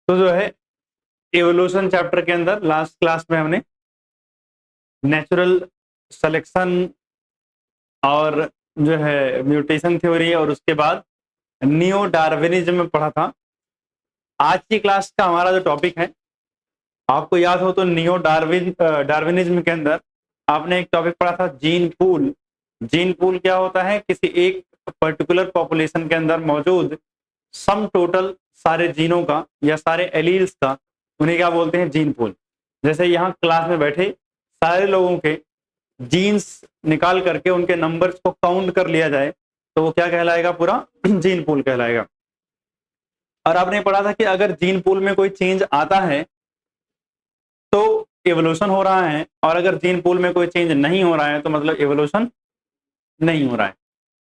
तो जो है एवोल्यूशन चैप्टर के अंदर लास्ट क्लास में हमने नेचुरल सिलेक्शन और जो है म्यूटेशन थ्योरी और उसके बाद नियो डार्विनिज्म में पढ़ा था। आज की क्लास का हमारा जो टॉपिक है, आपको याद हो तो नियो डार्विनिज्म के अंदर आपने एक टॉपिक पढ़ा था जीन पूल। जीन पूल क्या होता है? किसी एक पर्टिकुलर पॉपुलेशन के अंदर मौजूद सम टोटल सारे जीनों का या सारे एलील्स का, उन्हें क्या बोलते हैं? Gene pool. जैसे यहाँ क्लास में बैठे सारे लोगों के जीन्स निकाल करके उनके नंबर्स को काउंट कर लिया जाए तो वो क्या कहलाएगा? पूरा जीन पूल कहलाएगा। और आपने पढ़ा था कि अगर जीन पूल में कोई चेंज आता है तो एवोल्यूशन हो रहा है, और अगर जीन पूल में कोई चेंज नहीं हो रहा है तो मतलब एवोल्यूशन नहीं हो रहा है।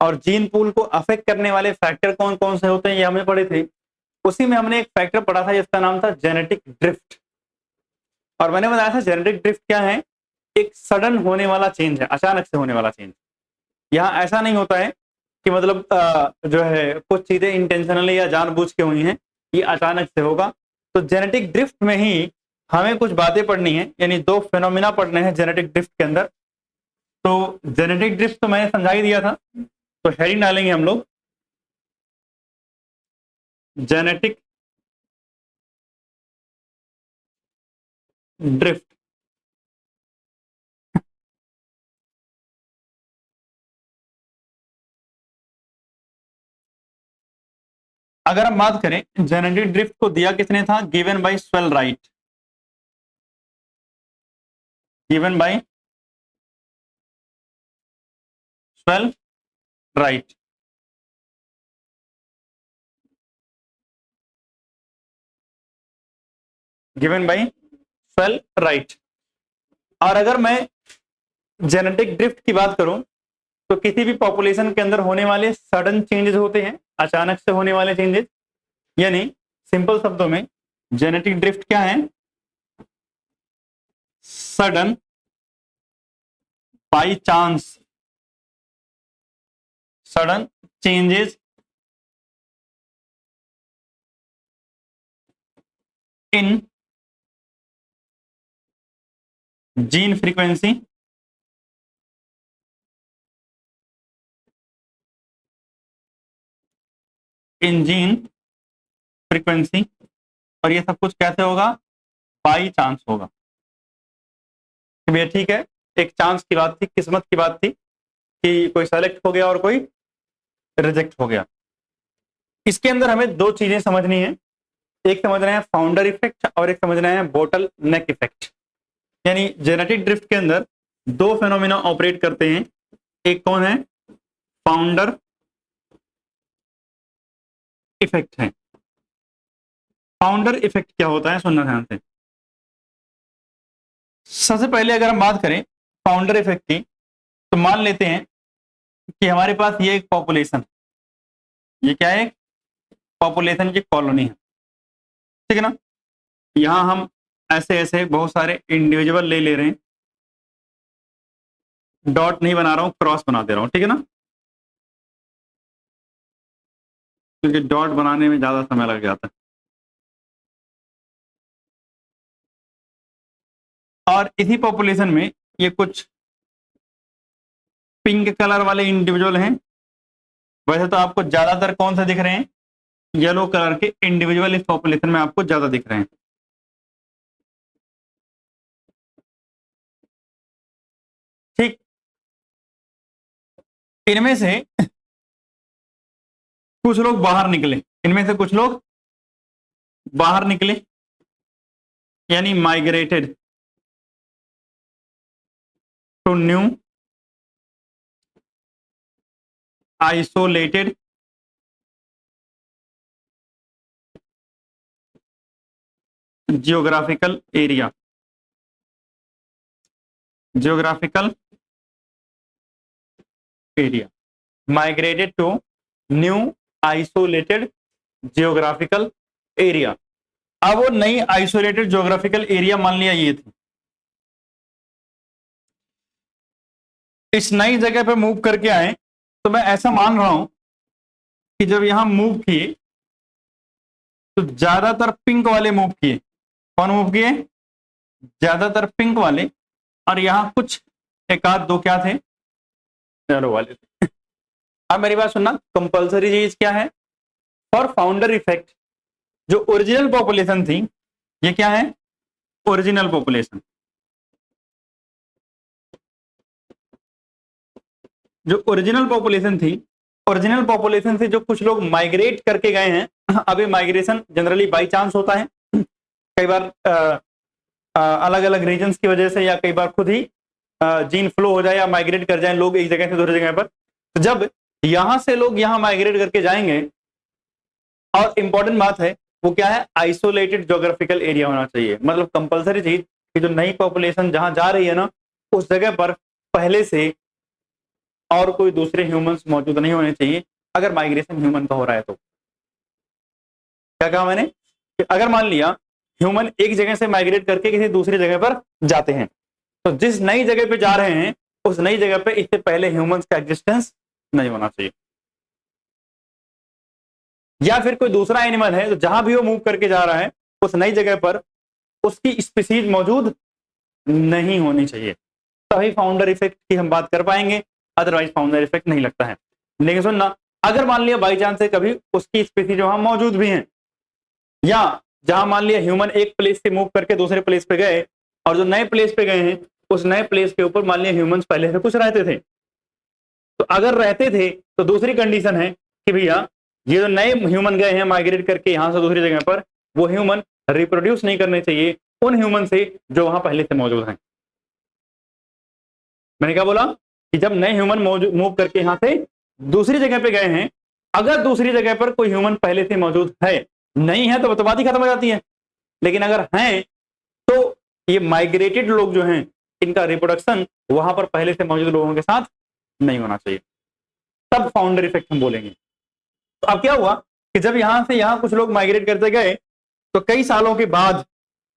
और जीन पूल को अफेक्ट करने वाले फैक्टर कौन कौन से होते हैं ये हमने पढ़े थे। उसी में हमने एक फैक्टर पढ़ा था जिसका नाम था जेनेटिक ड्रिफ्ट। और मैंने बताया था जेनेटिक ड्रिफ्ट क्या है? एक सडन होने वाला चेंज है, अचानक से होने वाला चेंज। यहाँ ऐसा नहीं होता है कि मतलब जो है कुछ चीजें इंटेंशनली या जानबूझ के हुई हैं, ये अचानक से होगा। तो जेनेटिक ड्रिफ्ट में ही हमें कुछ बातें पढ़नी है, यानी दो फिनोमिना पढ़ने हैं जेनेटिक ड्रिफ्ट के अंदर। तो जेनेटिक ड्रिफ्ट तो मैंने समझा ही दिया था, तो हेडिंग डालेंगे हम लोग जेनेटिक ड्रिफ्ट। अगर हम बात करें जेनेटिक ड्रिफ्ट को दिया किसने था? Given by swell right. Given by swell right. Given by swell right. और अगर मैं जेनेटिक ड्रिफ्ट की बात करूं तो किसी भी पॉपुलेशन के अंदर होने वाले सडन चेंजेस होते हैं, अचानक से होने वाले चेंजेस। यानी सिंपल शब्दों में जेनेटिक ड्रिफ्ट क्या है? Sudden by chance, sudden changes in gene frequency in gene frequency. और ये सब कुछ कैसे होगा? बाई चांस होगा। तो भैया ठीक है, एक चांस की बात थी, किस्मत की बात थी कि कोई सेलेक्ट हो गया और कोई रिजेक्ट हो गया। इसके अंदर हमें दो चीजें समझनी है। एक समझना है फाउंडर इफेक्ट और एक समझना है बोटल नेक इफेक्ट। यानी जेनेटिक ड्रिफ्ट के अंदर दो फेनोमेना ऑपरेट करते हैं। एक कौन है? फाउंडर इफेक्ट है। फाउंडर इफेक्ट क्या होता है? सुनना ध्यान से। सबसे पहले अगर हम बात करें फाउंडर इफेक्ट की, तो मान लेते हैं कि हमारे पास ये एक पॉपुलेशन, ये क्या है? पॉपुलेशन की कॉलोनी है, ठीक है ना। यहां हम ऐसे ऐसे बहुत सारे इंडिविजुअल ले रहे हैं। डॉट नहीं बना रहा हूं, क्रॉस बना दे रहा हूं, ठीक है ना, क्योंकि डॉट बनाने में ज्यादा समय लग जाता है। और इसी पॉपुलेशन में ये कुछ पिंक कलर वाले इंडिविजुअल हैं। वैसे तो आपको ज्यादातर कौन से दिख रहे हैं? येलो कलर के इंडिविजुअल इस पॉपुलेशन में आपको ज्यादा दिख रहे हैं। ठीक, इनमें से कुछ लोग बाहर निकले, इनमें से कुछ लोग बाहर निकले, यानी migrated to new isolated geographical area. Geographical area, migrated to new isolated geographical area. अब वो नई आइसोलेटेड जियोग्राफिकल एरिया मान लिया ये थी, इस नई जगह पे मूव करके आए। तो मैं ऐसा मान रहा हूं कि जब यहां मूव किए तो ज्यादातर पिंक वाले मूव किए। कौन मूव किए? ज्यादातर पिंक वाले, और यहां कुछ एक आध दो क्या थे? येलो वाले थे। अब मेरी बात सुनना, कंपलसरी चीज क्या है? फॉर फाउंडर इफेक्ट जो ओरिजिनल पॉपुलेशन थी, ये क्या है? Original population. जो ओरिजिनल पॉपुलेशन थी, ओरिजिनल पॉपुलेशन से जो कुछ लोग माइग्रेट करके गए हैं, अभी माइग्रेशन जनरली बाई चांस होता है, कई बार अलग अलग रीजन्स की वजह से, या कई बार खुद ही जीन फ्लो हो जाए या माइग्रेट कर जाए लोग एक जगह से दूसरी जगह पर। तो जब यहां से लोग यहां माइग्रेट करके जाएंगे, और इंपॉर्टेंट बात है वो क्या है? आइसोलेटेड ज्योग्राफिकल एरिया होना चाहिए। मतलब कंपलसरी चीज कि जो नई पॉपुलेशन जहां जा रही है ना, उस जगह पर पहले से और कोई दूसरे ह्यूमंस मौजूद नहीं होने चाहिए, अगर माइग्रेशन ह्यूमन का हो रहा है तो। क्या कहा मैंने? कि अगर मान लिया ह्यूमन एक जगह से माइग्रेट करके किसी दूसरी जगह पर जाते हैं, तो जिस नई जगह पे जा रहे हैं उस नई जगह पे इससे पहले ह्यूमंस का एग्जिस्टेंस नहीं होना चाहिए। या फिर कोई दूसरा एनिमल है तो जहां भी वो मूव करके जा रहा है उस नई जगह पर उसकी स्पीसीज मौजूद नहीं होनी चाहिए, तभी फाउंडर इफेक्ट की हम बात कर पाएंगे, अदरवाइज फाउंडर इफेक्ट नहीं लगता है। लेकिन सुनना, अगर मान लिया बाई चांस से कभी उसकी स्पीसीज वहां मौजूद भी हैं, या जहां मान लिया ह्यूमन एक प्लेस से मूव करके दूसरे प्लेस पे गए, और जो नए प्लेस पे गए हैं उस नए प्लेस के ऊपर मान लिया ह्यूमंस पहले से कुछ रहते थे, तो अगर रहते थे तो दूसरी कंडीशन है कि भैया ये जो नए ह्यूमन गए हैं माइग्रेट करके यहां से दूसरी जगह पर, वो ह्यूमन रिप्रोड्यूस नहीं करने चाहिए उन ह्यूमन से जो वहां पहले से मौजूद हैं। मैंने क्या बोला? कि जब नए ह्यूमन मूव करके यहां से दूसरी जगह पे गए हैं, अगर दूसरी जगह पर कोई ह्यूमन पहले से मौजूद है, नहीं है तो बात ही खत्म हो जाती है। लेकिन अगर हैं तो ये माइग्रेटेड लोग जो हैं इनका रिप्रोडक्शन वहां पर पहले से मौजूद लोगों के साथ नहीं होना चाहिए, तब फाउंडर इफेक्ट हम बोलेंगे। तो अब क्या हुआ कि जब यहां से यहां कुछ लोग माइग्रेट करते गए, तो कई सालों के बाद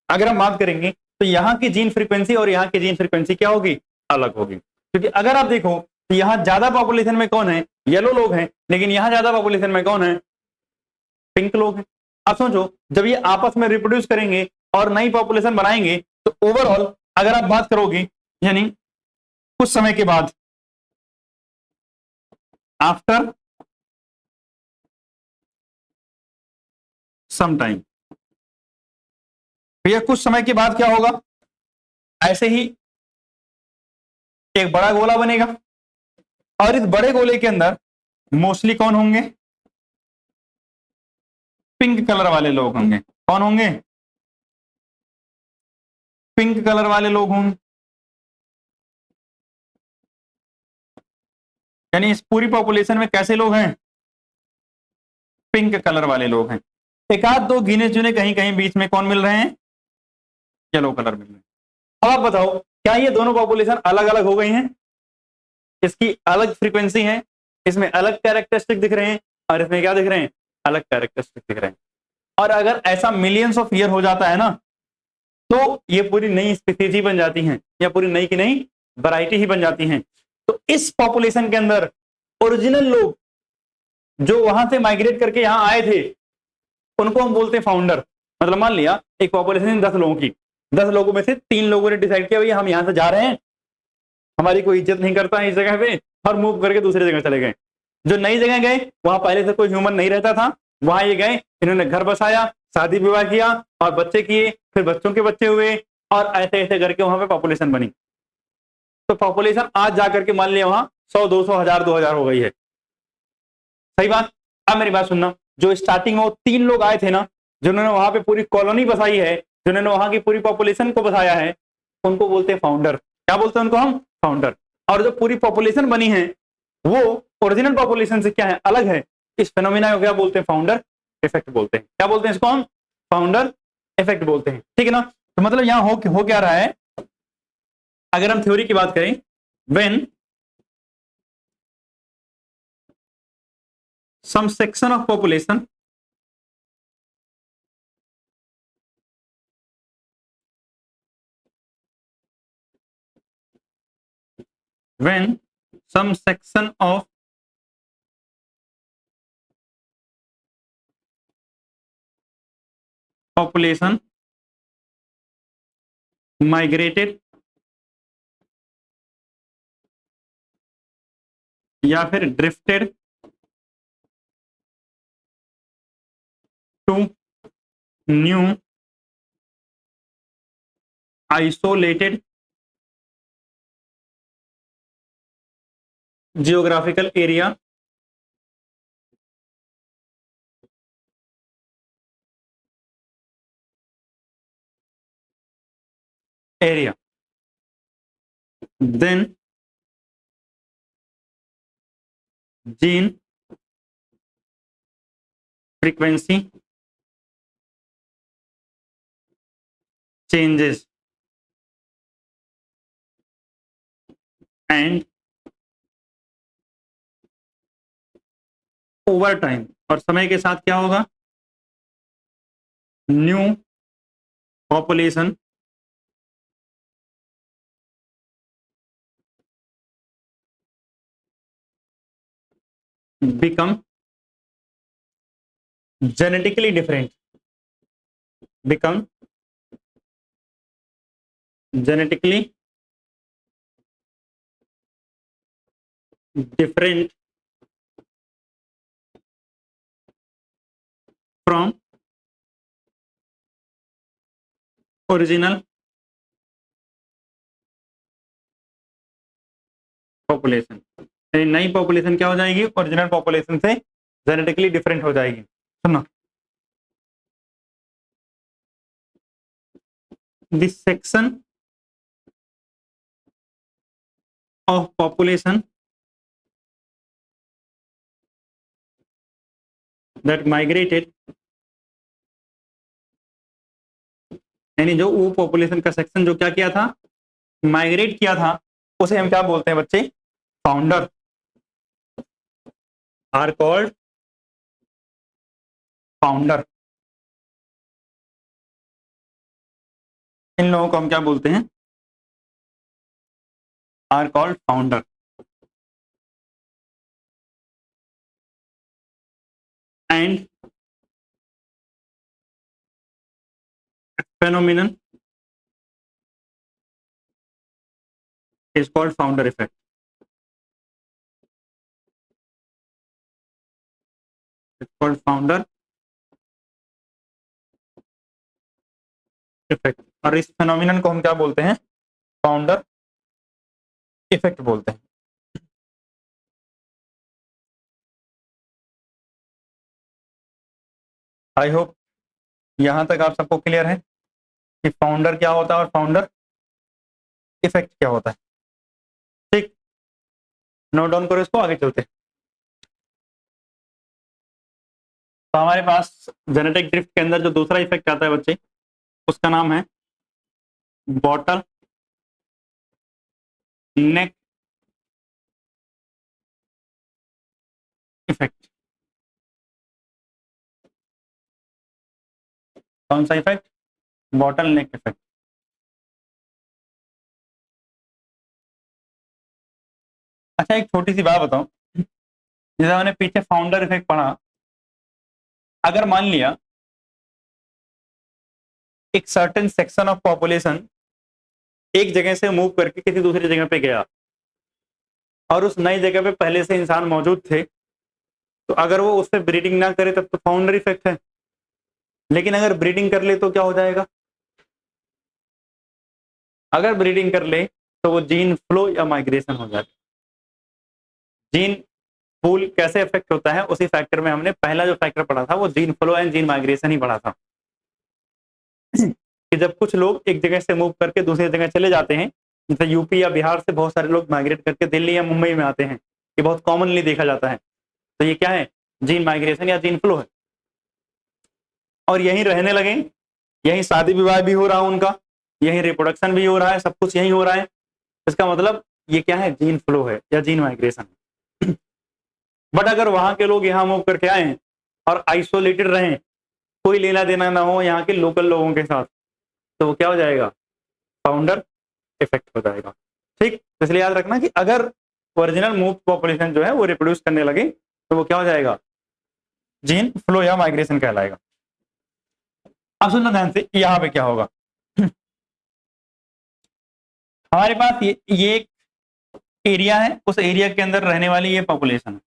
अगर हम बात करेंगे तो यहाँ की जीन फ्रीक्वेंसी और यहाँ की जीन फ्रीक्वेंसी क्या होगी? अलग होगी। क्योंकि अगर आप देखो तो यहाँ ज्यादा पॉपुलेशन में कौन है? येलो लोग हैं, लेकिन यहाँ ज्यादा पॉपुलेशन में कौन है? पिंक लोग हैं। अब सोचो, जब ये आपस में रिप्रोड्यूस करेंगे और नई पॉपुलेशन बनाएंगे, तो ओवरऑल अगर आप बात करोगे, यानी कुछ समय के बाद, आफ्टर सम टाइम, भैया कुछ समय के बाद क्या होगा? ऐसे ही एक बड़ा गोला बनेगा, और इस बड़े गोले के अंदर मोस्टली कौन होंगे? पिंक कलर वाले लोग होंगे। कौन होंगे? पिंक कलर वाले लोग होंगे। यानी इस पूरी पॉपुलेशन में कैसे लोग हैं? पिंक कलर वाले लोग हैं। एक आध दो गिने चुने कहीं कहीं बीच में कौन मिल रहे हैं? येलो कलर मिल रहे हैं। अब आप बताओ, क्या ये दोनों पॉपुलेशन अलग अलग हो गई हैं? इसकी अलग फ्रीक्वेंसी है, इसमें अलग कैरेक्टरिस्टिक दिख रहे हैं, और इसमें क्या दिख रहे हैं? अलग कैरेक्टरिस्टिक दिख रहे हैं। और अगर ऐसा मिलियंस ऑफ ईयर हो जाता है ना, तो ये पूरी नई स्पीसीज ही बन जाती हैं, या पूरी नई की नई वैरायटी ही बन जाती हैं। तो इस पॉपुलेशन के अंदर ओरिजिनल लोग जो वहां से माइग्रेट करके यहां आए थे, उनको हम बोलते हैं फाउंडर। मतलब मान लिया एक पॉपुलेशन 10 लोगों की, 10 लोगों में से 3 लोगों ने डिसाइड किया भैया हम यहां से जा रहे हैं, हमारी कोई इज्जत नहीं करता है इस जगह पे, और मूव करके दूसरी जगह चले गए। जो नई जगह गए वहां पहले से कोई ह्यूमन नहीं रहता था, वहां ये गए, इन्होंने घर बसाया, शादी विवाह किया और बच्चे किए, फिर बच्चों के बच्चे हुए, और ऐसे ऐसे करके वहां पे पॉपुलेशन बनी। तो पॉपुलेशन आज जाकर के मान लिया वहां 100, 200, 1000, 2000 हो गई है। सही बात। अब मेरी बात सुनना, जो स्टार्टिंग में 3 लोग आए थे ना, जिन्होंने वहां पे पूरी कॉलोनी बसाई है, जिन्होंने वहां की पूरी पॉपुलेशन को बसाया है, उनको बोलते हैं फाउंडर। क्या बोलते हैं उनको हम? फाउंडर। और जो पूरी पॉपुलेशन बनी है वो ओरिजिनल पॉपुलेशन से क्या है? अलग है। इस फिनोमिना को क्या बोलते हैं? फाउंडर इफेक्ट बोलते हैं। क्या बोलते हैं इसको हम? फाउंडर इफेक्ट बोलते हैं। ठीक है ना? तो मतलब यहां हो क्या रहा है, अगर हम थ्योरी की बात करें, when some section of population when some section of population migrated या फिर drifted to new isolated geographical area then gene frequency changes and over time, और समय के साथ क्या होगा, new population become genetically different, become genetically different from original population. नई population क्या हो जाएगी, ओरिजिनल पॉपुलेशन से जेनेटिकली डिफरेंट हो जाएगी। सुनो, this section of population that migrated, यानी जो वो पॉपुलेशन का सेक्शन जो क्या किया था, माइग्रेट किया था, उसे हम क्या बोलते हैं बच्चे, फाउंडर, आर कॉल्ड फाउंडर। इन लोगों को हम क्या बोलते हैं, are called founder. And phenomenon is called founder effect. It's called founder effect। और इस phenomenon को हम क्या बोलते हैं, फाउंडर इफेक्ट बोलते हैं। आई होप यहां तक आप सबको क्लियर है कि फाउंडर क्या होता है और फाउंडर इफेक्ट क्या होता है। ठीक, नोट डाउन करो इसको, आगे चलते हैं। तो हमारे पास जेनेटिक ड्रिफ्ट के अंदर जो दूसरा इफेक्ट आता है बच्चे, उसका नाम है बॉटल नेक इफेक्ट। कौन सा इफेक्ट, बॉटल नेक इफेक्ट। अच्छा, एक छोटी सी बात बताओ, जैसे हमने पीछे फाउंडर इफेक्ट पढ़ा, अगर मान लिया एक सर्टेन सेक्शन ऑफ पॉपुलेशन एक जगह से मूव करके किसी दूसरी जगह पे गया और उस नई जगह पे पहले से इंसान मौजूद थे, तो अगर वो उस पर ब्रीडिंग ना करे तब तो फाउंडर इफेक्ट है, लेकिन अगर ब्रीडिंग कर ले तो क्या हो जाएगा, अगर ब्रीडिंग कर ले तो वो जीन फ्लो या माइग्रेशन हो जाएगा। जीन पूल कैसे इफेक्ट होता है, उसी फैक्टर में हमने पहला जो फैक्टर पढ़ा था वो gene flow and gene migration ही पढ़ा था कि जब कुछ लोग एक जगह से मूव करके दूसरी जगह चले जाते हैं, जैसे यूपी या बिहार से बहुत सारे लोग माइग्रेट करके दिल्ली या मुंबई में आते हैं, ये बहुत कॉमनली देखा जाता है, तो ये क्या है, जीन माइग्रेशन या जीन फ्लो है। और यहीं रहने लगे, यहीं शादी विवाह भी हो रहा है उनका, यहीं रिप्रोडक्शन भी हो रहा है, सब कुछ यहीं हो रहा है, इसका मतलब ये क्या है, जीन फ्लो है या जीन माइग्रेशन। बट अगर वहां के लोग यहाँ मूव करके आए और आइसोलेटेड रहें, कोई लेना देना ना हो यहाँ के लोकल लोगों के साथ, तो वो क्या हो जाएगा, फाउंडर इफेक्ट हो जाएगा। ठीक, इसलिए याद रखना कि अगर ओरिजिनल मूव पॉपुलेशन जो है वो रिप्रोड्यूस करने लगे तो वो क्या हो जाएगा, जीन फ्लो या माइग्रेशन कहलाएगा। अब सुनना ध्यान से, यहां पे क्या होगा। हमारे पास ये एक एरिया है, उस एरिया के अंदर रहने वाली ये पॉपुलेशन है।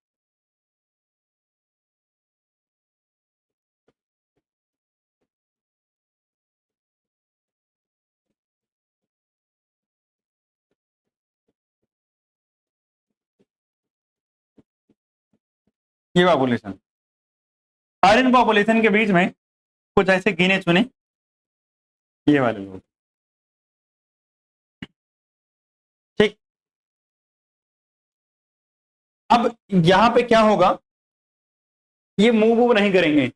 ये पॉपुलेशन, और इन पॉपुलेशन के बीच में कुछ ऐसे गिने चुने ये वाले लोग, ठीक। अब यहां पे क्या होगा, ये मूव नहीं करेंगे।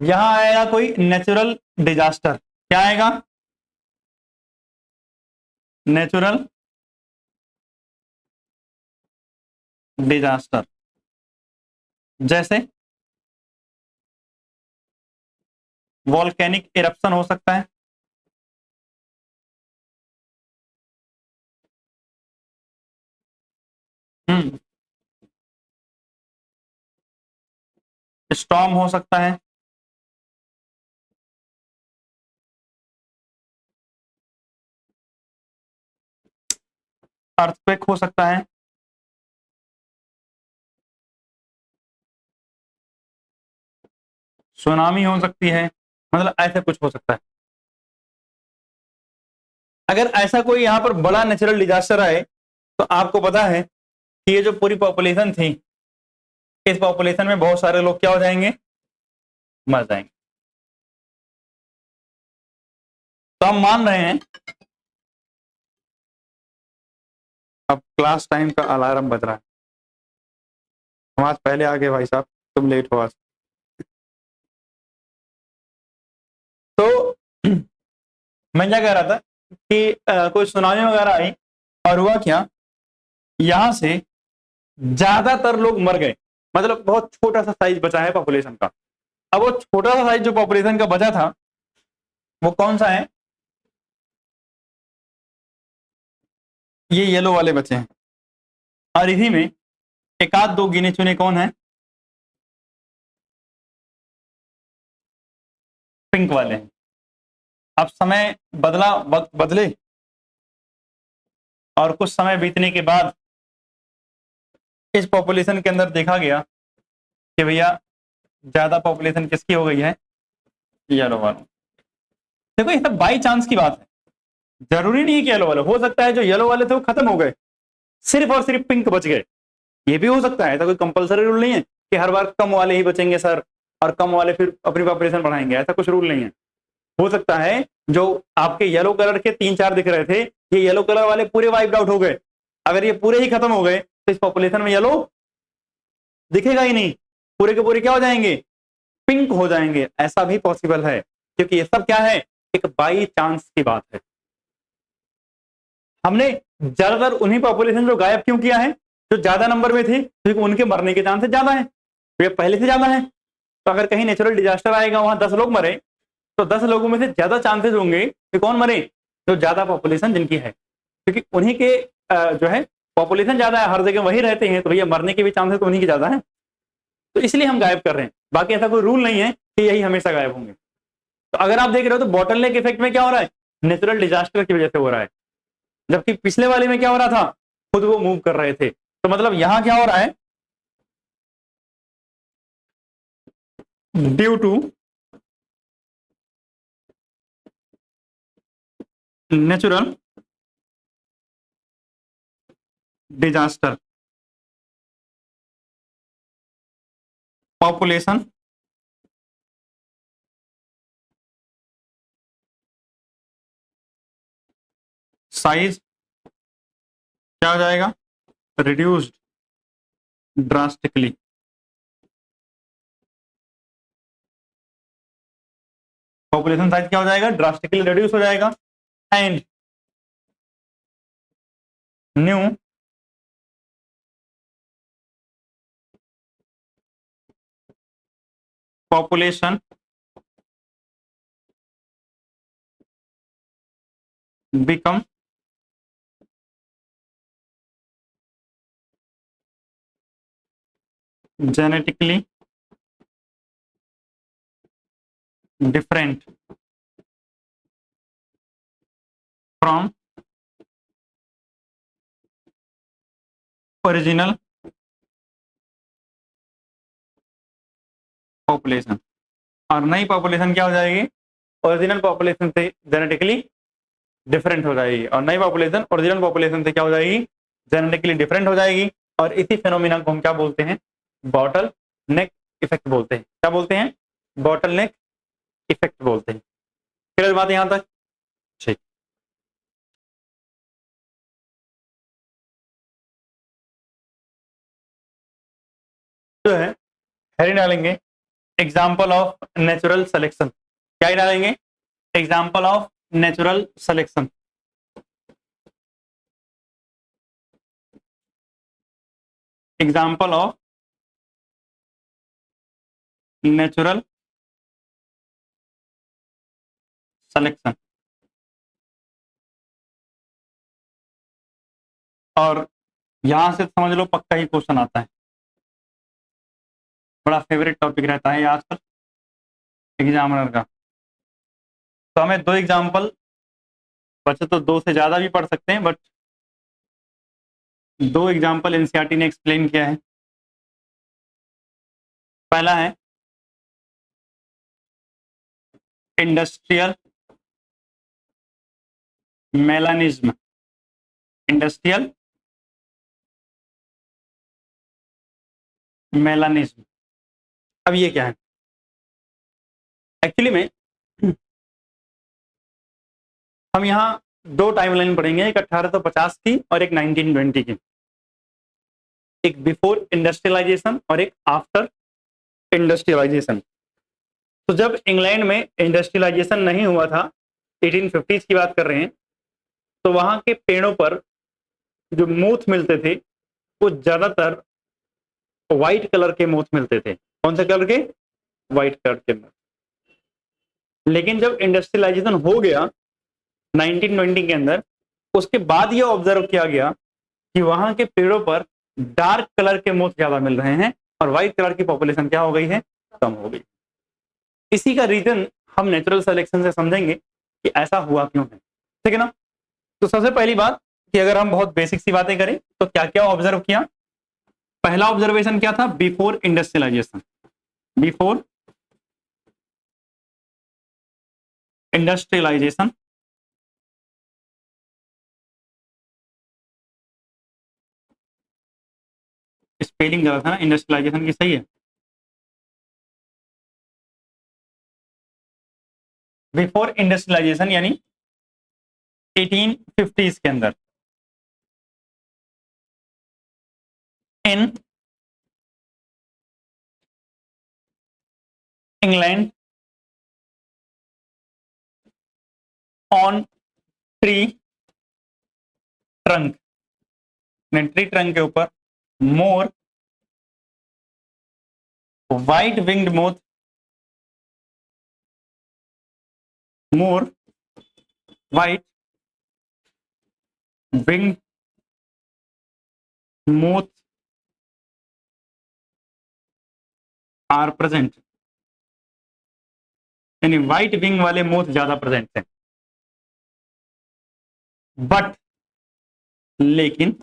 यहां आएगा कोई नेचुरल डिजास्टर, क्या आएगा, नेचुरल डिजास्टर, जैसे वॉल्केनिक इरप्शन हो सकता है, स्टॉर्म हो सकता है, अर्थक्वेक हो सकता है, सुनामी हो सकती है, मतलब ऐसा कुछ हो सकता है। अगर ऐसा कोई यहां पर बड़ा नेचुरल डिजास्टर आए तो आपको पता है कि ये जो पूरी पॉपुलेशन थी, इस पॉपुलेशन में बहुत सारे लोग क्या हो जाएंगे, मर जाएंगे। तो हम मान रहे हैं, अब क्लास टाइम का अलार्म बज रहा है, हम आज पहले आ गए भाई साहब, तुम लेट हो आज। तो मैं क्या कह रहा था कि कोई सुनामी वगैरह आई, और हुआ क्या, यहां से ज्यादातर लोग मर गए, मतलब बहुत छोटा सा साइज बचा है पॉपुलेशन का। अब वो छोटा सा साइज जो पॉपुलेशन का बचा था, वो कौन सा है, ये येलो वाले बचे हैं, और इसी में एक आध दो गिने चुने कौन है, पिंक वाले हैं। अब समय बदला, वक्त बदले, और कुछ समय बीतने के बाद इस पॉपुलेशन के अंदर देखा गया कि भैया ज्यादा पॉपुलेशन किसकी हो गई है, येलो वालों। देखो ये सब बाई चांस की बात है, जरूरी नहीं है कि येलो वाले, हो सकता है जो येलो वाले थे वो खत्म हो गए, सिर्फ और सिर्फ पिंक बच गए, ये भी हो सकता है। ऐसा कोई कंपलसरी रूल नहीं है कि हर बार कम वाले ही बचेंगे सर, और कम वाले फिर अपनी पॉपुलेशन बढ़ाएंगे, ऐसा कुछ रूल नहीं है। हो सकता है जो आपके येलो कलर के तीन चार दिख रहे थे, ये येलो कलर वाले पूरे वाइप्ड आउट हो गए, अगर ये पूरे ही खत्म हो गए तो इस पॉपुलेशन में येलो दिखेगा ही नहीं, पूरे के पूरे क्या हो जाएंगे, पिंक हो जाएंगे। ऐसा भी पॉसिबल है, क्योंकि ये सब क्या है, एक बाई चांस की बात है। हमने ज्यादातर उन्हीं पॉपुलेशन जो गायब क्यों किया है, जो ज्यादा नंबर में थे, क्योंकि उनके मरने के चांसेस ज्यादा है, तो ये पहले से ज्यादा है। तो अगर कहीं नेचुरल डिजास्टर आएगा, वहां 10 लोग मरे, तो 10 लोगों में से ज्यादा चांसेस होंगे कि कौन मरे, जो ज्यादा पॉपुलेशन जिनकी है, क्योंकि उन्हीं के जो है पॉपुलेशन ज्यादा है, हर जगह वही रहते हैं, तो भैया मरने के भी चांसेस तो उन्हीं के ज्यादा है। तो इसलिए हम गायब कर रहे हैं, बाकी ऐसा कोई रूल नहीं है कि यही हमेशा गायब होंगे। तो अगर आप देख रहे हो तो बॉटल नेक इफेक्ट में क्या हो रहा है, नेचुरल डिजास्टर की वजह से हो रहा है, जबकि पिछले वाले में क्या हो रहा था, खुद वो मूव कर रहे थे। तो मतलब यहां क्या हो रहा है, due to natural disaster, population size क्या हो जाएगा, रिड्यूस्ड ड्रास्टिकली। पॉपुलेशन साइज क्या हो जाएगा, ड्रास्टिकली रिड्यूस हो जाएगा, and new population become genetically different from original population. और नई पॉपुलेशन क्या हो जाएगी? ओरिजिनल पॉपुलेशन से जेनेटिकली डिफरेंट हो जाएगी। और नई पॉपुलेशन ओरिजिनल पॉपुलेशन से क्या हो जाएगी? जेनेटिकली डिफरेंट हो जाएगी। और इसी फेनोमेना को हम क्या बोलते हैं? बॉटल नेक इफेक्ट बोलते हैं। क्या बोलते हैं? बॉटल नेक इफेक्ट बोलते हैं। क्लियर बात यहां तक? ठीक। जो है हेरी डालेंगे एग्जाम्पल ऑफ नेचुरल सिलेक्शन। क्या ही डालेंगे? Example of natural selection. Example of natural selection. और यहां से समझ लो पक्का ही क्वेश्चन आता है। बड़ा फेवरेट टॉपिक रहता है आजकल एग्जामिनर का। तो हमें दो एग्जाम्पल, वैसे तो दो से ज्यादा भी पढ़ सकते हैं, बट दो एग्जाम्पल एनसीईआरटी ने एक्सप्लेन किया है। पहला है इंडस्ट्रियल मेलानिज्म। Industrial melanism. अब ये क्या है? एक्चुअली में हम यहाँ दो टाइमलाइन पढ़ेंगे, एक 1850 की और एक 1920 की। एक बिफोर इंडस्ट्रियलाइजेशन और एक आफ्टर इंडस्ट्रियलाइजेशन। तो जब इंग्लैंड में इंडस्ट्रियलाइजेशन नहीं हुआ था, 1850s की बात कर रहे हैं, तो वहां के पेड़ों पर जो मोथ मिलते थे वो ज्यादातर व्हाइट कलर के मोथ मिलते थे। कौन से कलर के? व्हाइट कलर के मोथ। लेकिन जब इंडस्ट्रियलाइजेशन हो गया 1920 के अंदर, उसके बाद ये ऑब्जर्व किया गया कि वहां के पेड़ों पर डार्क कलर के मोथ ज्यादा मिल रहे हैं और व्हाइट कलर की पॉपुलेशन क्या हो गई है? कम हो गई। इसी का रीजन हम नेचुरल सिलेक्शन से समझेंगे कि ऐसा हुआ क्यों है। ठीक है ना? तो सबसे पहली बात कि अगर हम बहुत बेसिक सी बातें करें तो क्या क्या ऑब्जर्व किया? पहला ऑब्जर्वेशन क्या था? Before industrialization. Before industrialization spelling गलत है ना इंडस्ट्रियलाइजेशन की? सही है। बिफोर इंडस्ट्रियलाइजेशन यानी 1850s के अंदर in England on tree trunk, tree trunk के ऊपर more white winged moth, more white winged moth are present. यानी व्हाइट विंग वाले मोथ ज्यादा प्रेजेंट थे। बट लेकिन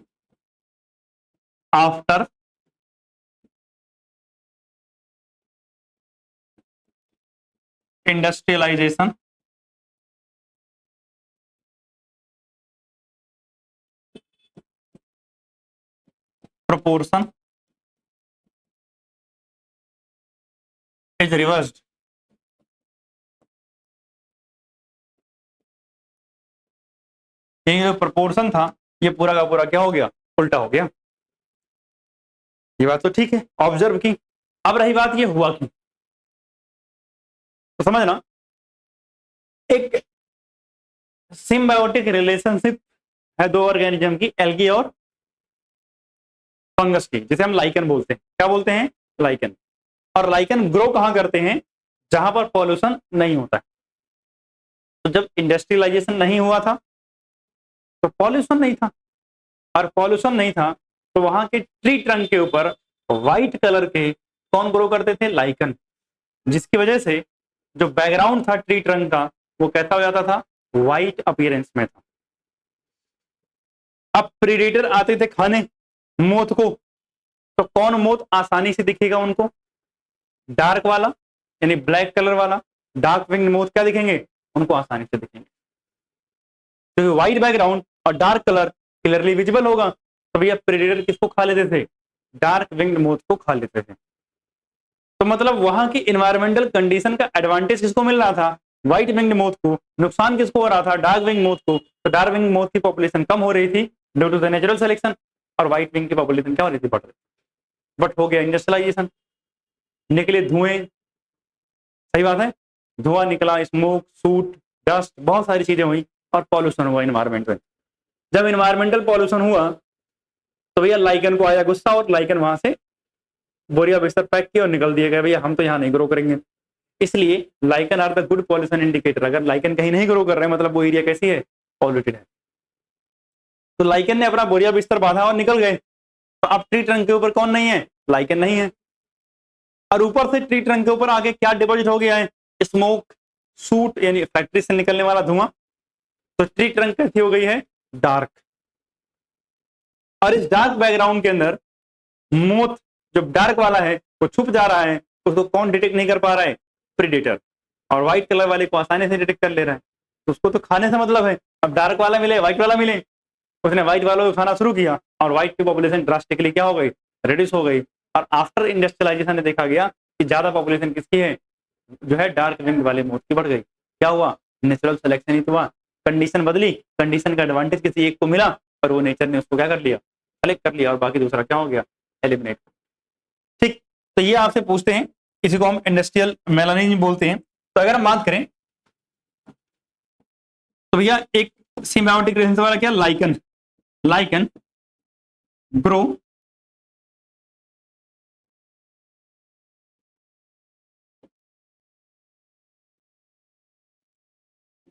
after industrialisation proportion is reversed। ये जो प्रोपोर्शन था ये पूरा का पूरा क्या हो गया? उल्टा हो गया। ये बात तो ठीक है, ऑब्जर्व की। अब रही बात ये हुआ क्यों, तो समझना एक सिम्बायोटिक रिलेशनशिप है दो ऑर्गेनिज्म की, एल्गी और फंगस की, जिसे हम लाइकन बोलते हैं। क्या बोलते हैं? लाइकन। और लाइकन ग्रो कहां करते हैं? जहां पर पॉल्यूशन नहीं होता है। तो जब इंडस्ट्रियलाइजेशन नहीं हुआ था तो पॉल्यूशन नहीं था, और पॉल्यूशन नहीं था तो वहां के ट्री ट्रंक के ऊपर व्हाइट कलर के कौन ग्रो करते थे? लाइकन। जिसकी वजह से जो बैकग्राउंड था ट्री ट्रंक का वो कैसा हो जाता था? व्हाइट अपीयरेंस में था। अब प्रीडेटर आते थे खाने मोथ को, तो कौन मोथ आसानी से दिखेगा उनको? डार्क वाला, यानी ब्लैक कलर वाला डार्क विंग मोथ क्या दिखेंगे उनको? आसानी से दिखेंगे, क्योंकि तो व्हाइट बैकग्राउंड और डार्क कलर क्लियरली विजिबल होगा। तो भैया प्रेडेटर किसको खा लेते थे? डार्क विंग्ड मोथ को खा लेते थे। तो मतलब वहां की इन्वायरमेंटल कंडीशन का एडवांटेज किसको मिल रहा था? व्हाइट विंग्ड मोथ को। नुकसान किसको हो रहा था? डार्क विंग मोथ को। तो डार्क विंग मोथ की पॉपुलेशन कम हो रही थी due to the natural selection, और व्हाइट विंग की पॉपुलेशन क्या हो रही थी? बढ़ रही थी। बट हो गया इंडस्ट्रियलाइजेशन, निकले धुएं, सही बात है, धुआं निकला, स्मोक, सूट, डस्ट, बहुत सारी चीजें हुई और पॉल्यूशन हुआ इन्वायरमेंट में। जब इन्वायरमेंटल पॉल्यूशन हुआ तो भैया लाइकन को आया गुस्सा, और लाइकन वहां से बोरिया बिस्तर पैक किया और निकल दिया गया, भैया हम तो यहाँ नहीं ग्रो करेंगे। इसलिए lichen are the good pollution indicator. अगर लाइकन कहीं नहीं ग्रो कर रहे हैं मतलब वो एरिया कैसी है? पॉल्यूटेड है। तो लाइकन ने अपना बोरिया बिस्तर बांधा और निकल गए। तो अब ट्री ट्रंक के ऊपर कौन नहीं है? लाइकन नहीं है। और ऊपर से ट्री ट्रंक के ऊपर आगे क्या डिपॉजिट हो गया है? स्मोक, सूट, यानी फैक्ट्री से निकलने वाला धुआं। तो ट्री ट्रंक कैसी हो गई है? डार्क। और इस डार्क बैकग्राउंड के अंदर मोथ जो डार्क वाला है वो छुप जा रहा है, उसको कौन डिटेक्ट नहीं कर पा रहा है? प्रीडेटर। और व्हाइट कलर वाले को आसानी से डिटेक्ट कर ले रहा है, तो उसको तो खाने से मतलब है। अब डार्क वाला मिले, व्हाइट वाला मिले, उसने व्हाइट वालों को खाना शुरू किया और व्हाइट की पॉपुलेशन ड्रास्टिकली क्या हो गई? रिड्यूस हो गई। और आफ्टर इंडस्ट्रियलाइजेशन ने देखा गया कि ज्यादा पॉपुलेशन किसकी है? जो है डार्क विंग वाले मोथ की बढ़ गई। क्या हुआ? नेचुरल सिलेक्शन ही तो हुआ, कंडीशन बदली, कंडीशन का एडवांटेज किसी एक को मिला और वो नेचर ने उसको क्या कर लिया? सेलेक्ट कर लिया, और बाकी दूसरा क्या हो गया? एलिमिनेट। ठीक, तो ये आपसे पूछते हैं, इसी को हम इंडस्ट्रियल मेलानिन बोलते हैं। तो अगर हम बात करें तो भैया एक सिम्बायोटिक रिलेशनशिप वाला क्या? Lichen. Lichen grow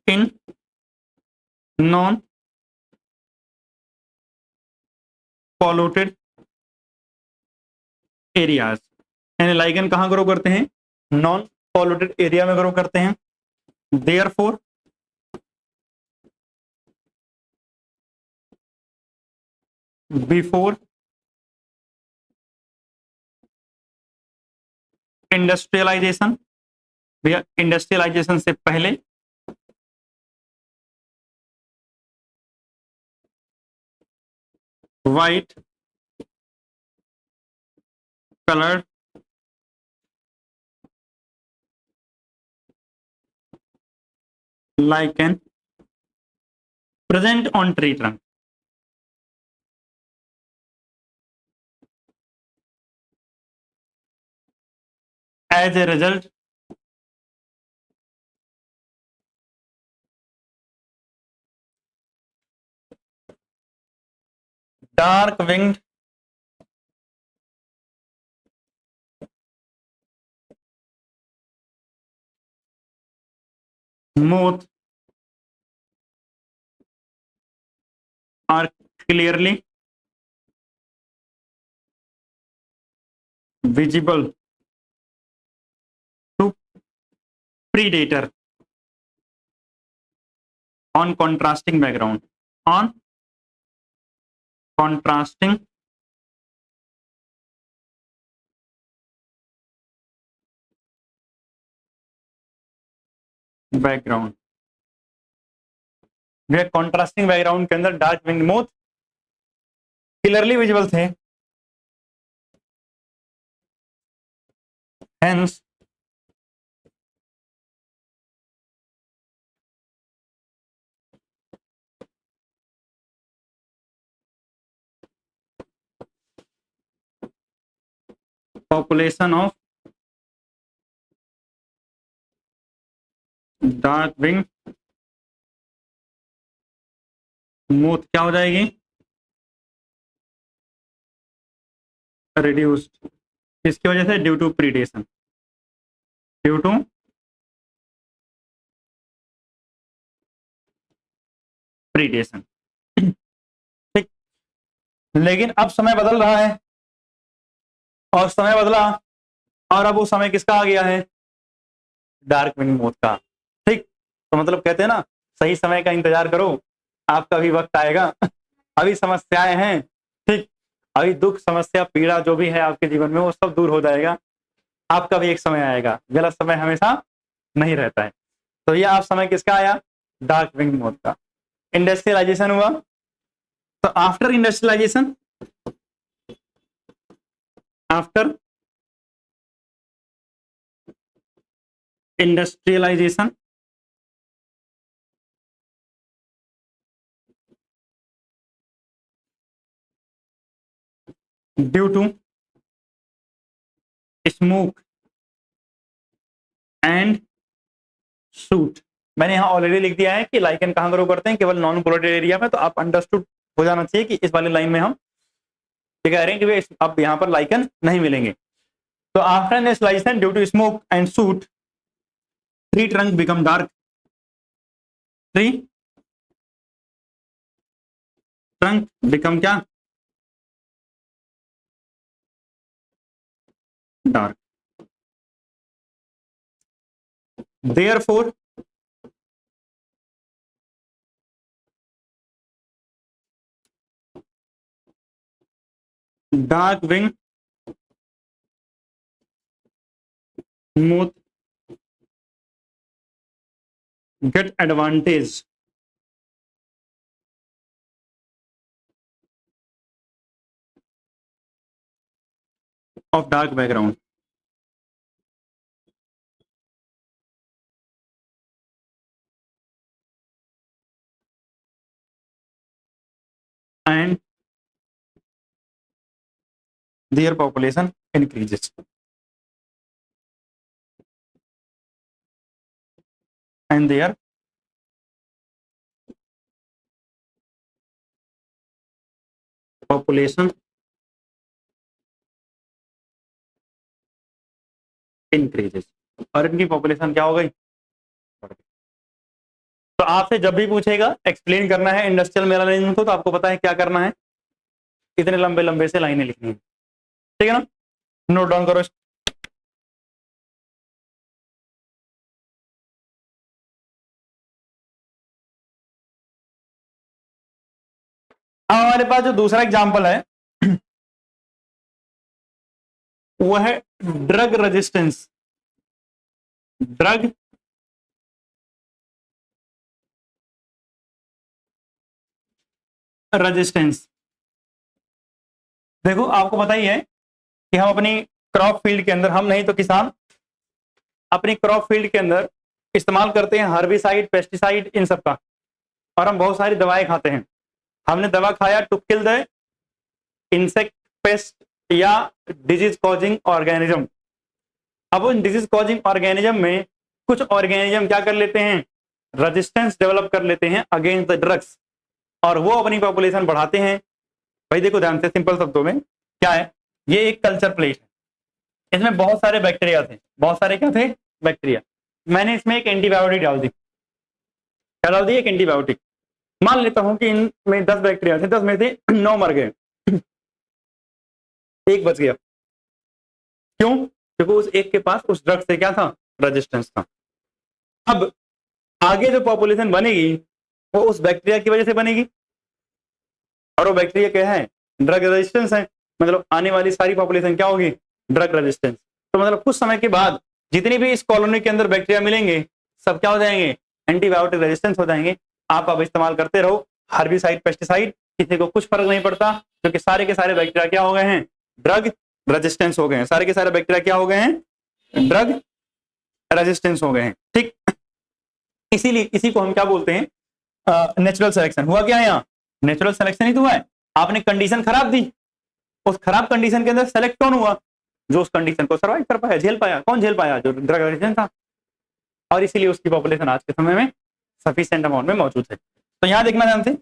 in non polluted areas. यानी लाइकन कहां ग्रो करते हैं? नॉन पॉल्यूटेड एरिया में ग्रो करते हैं। देयरफॉर बिफोर इंडस्ट्रियलाइजेशन, भैया इंडस्ट्रियलाइजेशन से पहले white colour lichen present on tree trunk. As a result, dark winged moth are clearly visible to predator on contrasting background. On contrasting background, वे contrasting background के अंदर dark wing moth clearly visible थे। Hence, population of dark wing moth क्या हो जाएगी? Reduced. किसकी वजह से? Due to predation. Due to predation. ठीक, लेकिन अब समय बदल रहा है, और समय बदला और अब वो समय किसका आ गया है? डार्क विंग मोथ का। ठीक, तो मतलब कहते हैं ना, सही समय का इंतजार करो, आपका भी वक्त आएगा अभी समस्याएं हैं, ठीक, अभी दुख समस्या पीड़ा जो भी है आपके जीवन में वो सब दूर हो जाएगा। आपका भी एक समय आएगा, गलत समय हमेशा नहीं रहता है। तो ये आप समय किसका आया, डार्क विंग मोथ का। इंडस्ट्रियलाइजेशन हुआ, तो after industrialization, after industrialization due to smoke and soot. मैंने यहाँ ऑलरेडी लिख दिया है कि लाइकन कहाँ ग्रो करते हैं, केवल नॉन पोलर एरिया में। तो आप अंडरस्टूड हो जाना चाहिए कि इस वाली लाइन में हम कह रहे हैं कि अब यहाँ पर लाइकन नहीं मिलेंगे। तो after industrialization due to smoke and soot, tree trunk become dark, tree trunk become क्या, dark. Therefore, dark wing moth get advantage of dark background. And their population increases. And their population increases. और इनकी population क्या हो गई, तो आपसे जब भी पूछेगा एक्सप्लेन करना है इंडस्ट्रियल मेलानिज्म को, तो आपको पता है क्या करना है, इतने लंबे लंबे से लाइनें लिखनी है, ठीक है ना, नोट डाउन करो। अब हमारे पास जो दूसरा एग्जांपल है वो है ड्रग रेजिस्टेंस, ड्रग रेजिस्टेंस। देखो आपको पता ही है कि हम अपनी क्रॉप फील्ड के अंदर, हम नहीं तो किसान अपनी क्रॉप फील्ड के अंदर इस्तेमाल करते हैं हर्बिसाइड, पेस्टिसाइड, इन सब का, और हम बहुत सारी दवाएं खाते हैं। हमने दवा खाया to kill the insect, pest या डिजीज कॉजिंग ऑर्गेनिज्म। अब उन डिजीज कॉजिंग ऑर्गेनिज्म में कुछ ऑर्गेनिज्म क्या कर लेते हैं, रेजिस्टेंस डेवलप कर लेते हैं अगेंस्ट द ड्रग्स, और वो अपनी पॉपुलेशन बढ़ाते हैं। भाई देखो ध्यान से, सिंपल शब्दों में क्या है, ये एक कल्चर प्लेट है, इसमें बहुत सारे बैक्टीरिया थे, बहुत सारे क्या थे, बैक्टीरिया। मैंने इसमें एक एंटीबायोटिक डाल दी, क्या डाल दी, एक एंटीबायोटिक। मान लेता हूं कि इनमें 10 बैक्टीरिया थे, 10 में से 9 मर गए, एक बच गया। क्यों, क्योंकि उस एक के पास उस ड्रग से क्या था, रेजिस्टेंस था। अब आगे जो पॉपुलेशन बनेगी वो उस बैक्टीरिया की वजह से बनेगी, और वो बैक्टीरिया क्या है, ड्रग रेजिस्टेंस है। मतलब आने वाली सारी पॉपुलेशन क्या होगी, ड्रग रेजिस्टेंस। तो मतलब कुछ समय के बाद जितनी भी इस कॉलोनी के अंदर बैक्टीरिया मिलेंगे सब क्या हो जाएंगे, एंटीबायोटिक रेजिस्टेंस हो जाएंगे। आप अब इस्तेमाल करते रहो हर्बिसाइड, पेस्टिसाइड, किसी को कुछ फर्क नहीं पड़ता, क्योंकि सारे के सारे बैक्टीरिया क्या हो गए हैं, ड्रग रेजिस्टेंस हो गए हैं। सारे के सारे बैक्टीरिया क्या हो गए हैं, ड्रग रेजिस्टेंस हो गए हैं, ठीक। इसीलिए इसी को हम क्या बोलते हैं, नेचुरल सिलेक्शन। हुआ क्या है यहाँ, नेचुरल सिलेक्शन ही तो हुआ है। आपने कंडीशन खराब दी, उस खराब कंडीशन के अंदर सेलेक्ट कौन हुआ, जो उस कंडीशन को सर्वाइव कर पाया, झेल पाया। कौन झेल पाया, जो ड्रग रेजिस्टेंट था, और इसीलिए उसकी पॉपुलेशन आज के समय में सफिशिएंट अमाउंट में मौजूद है। तो यहां देखना ध्यान से,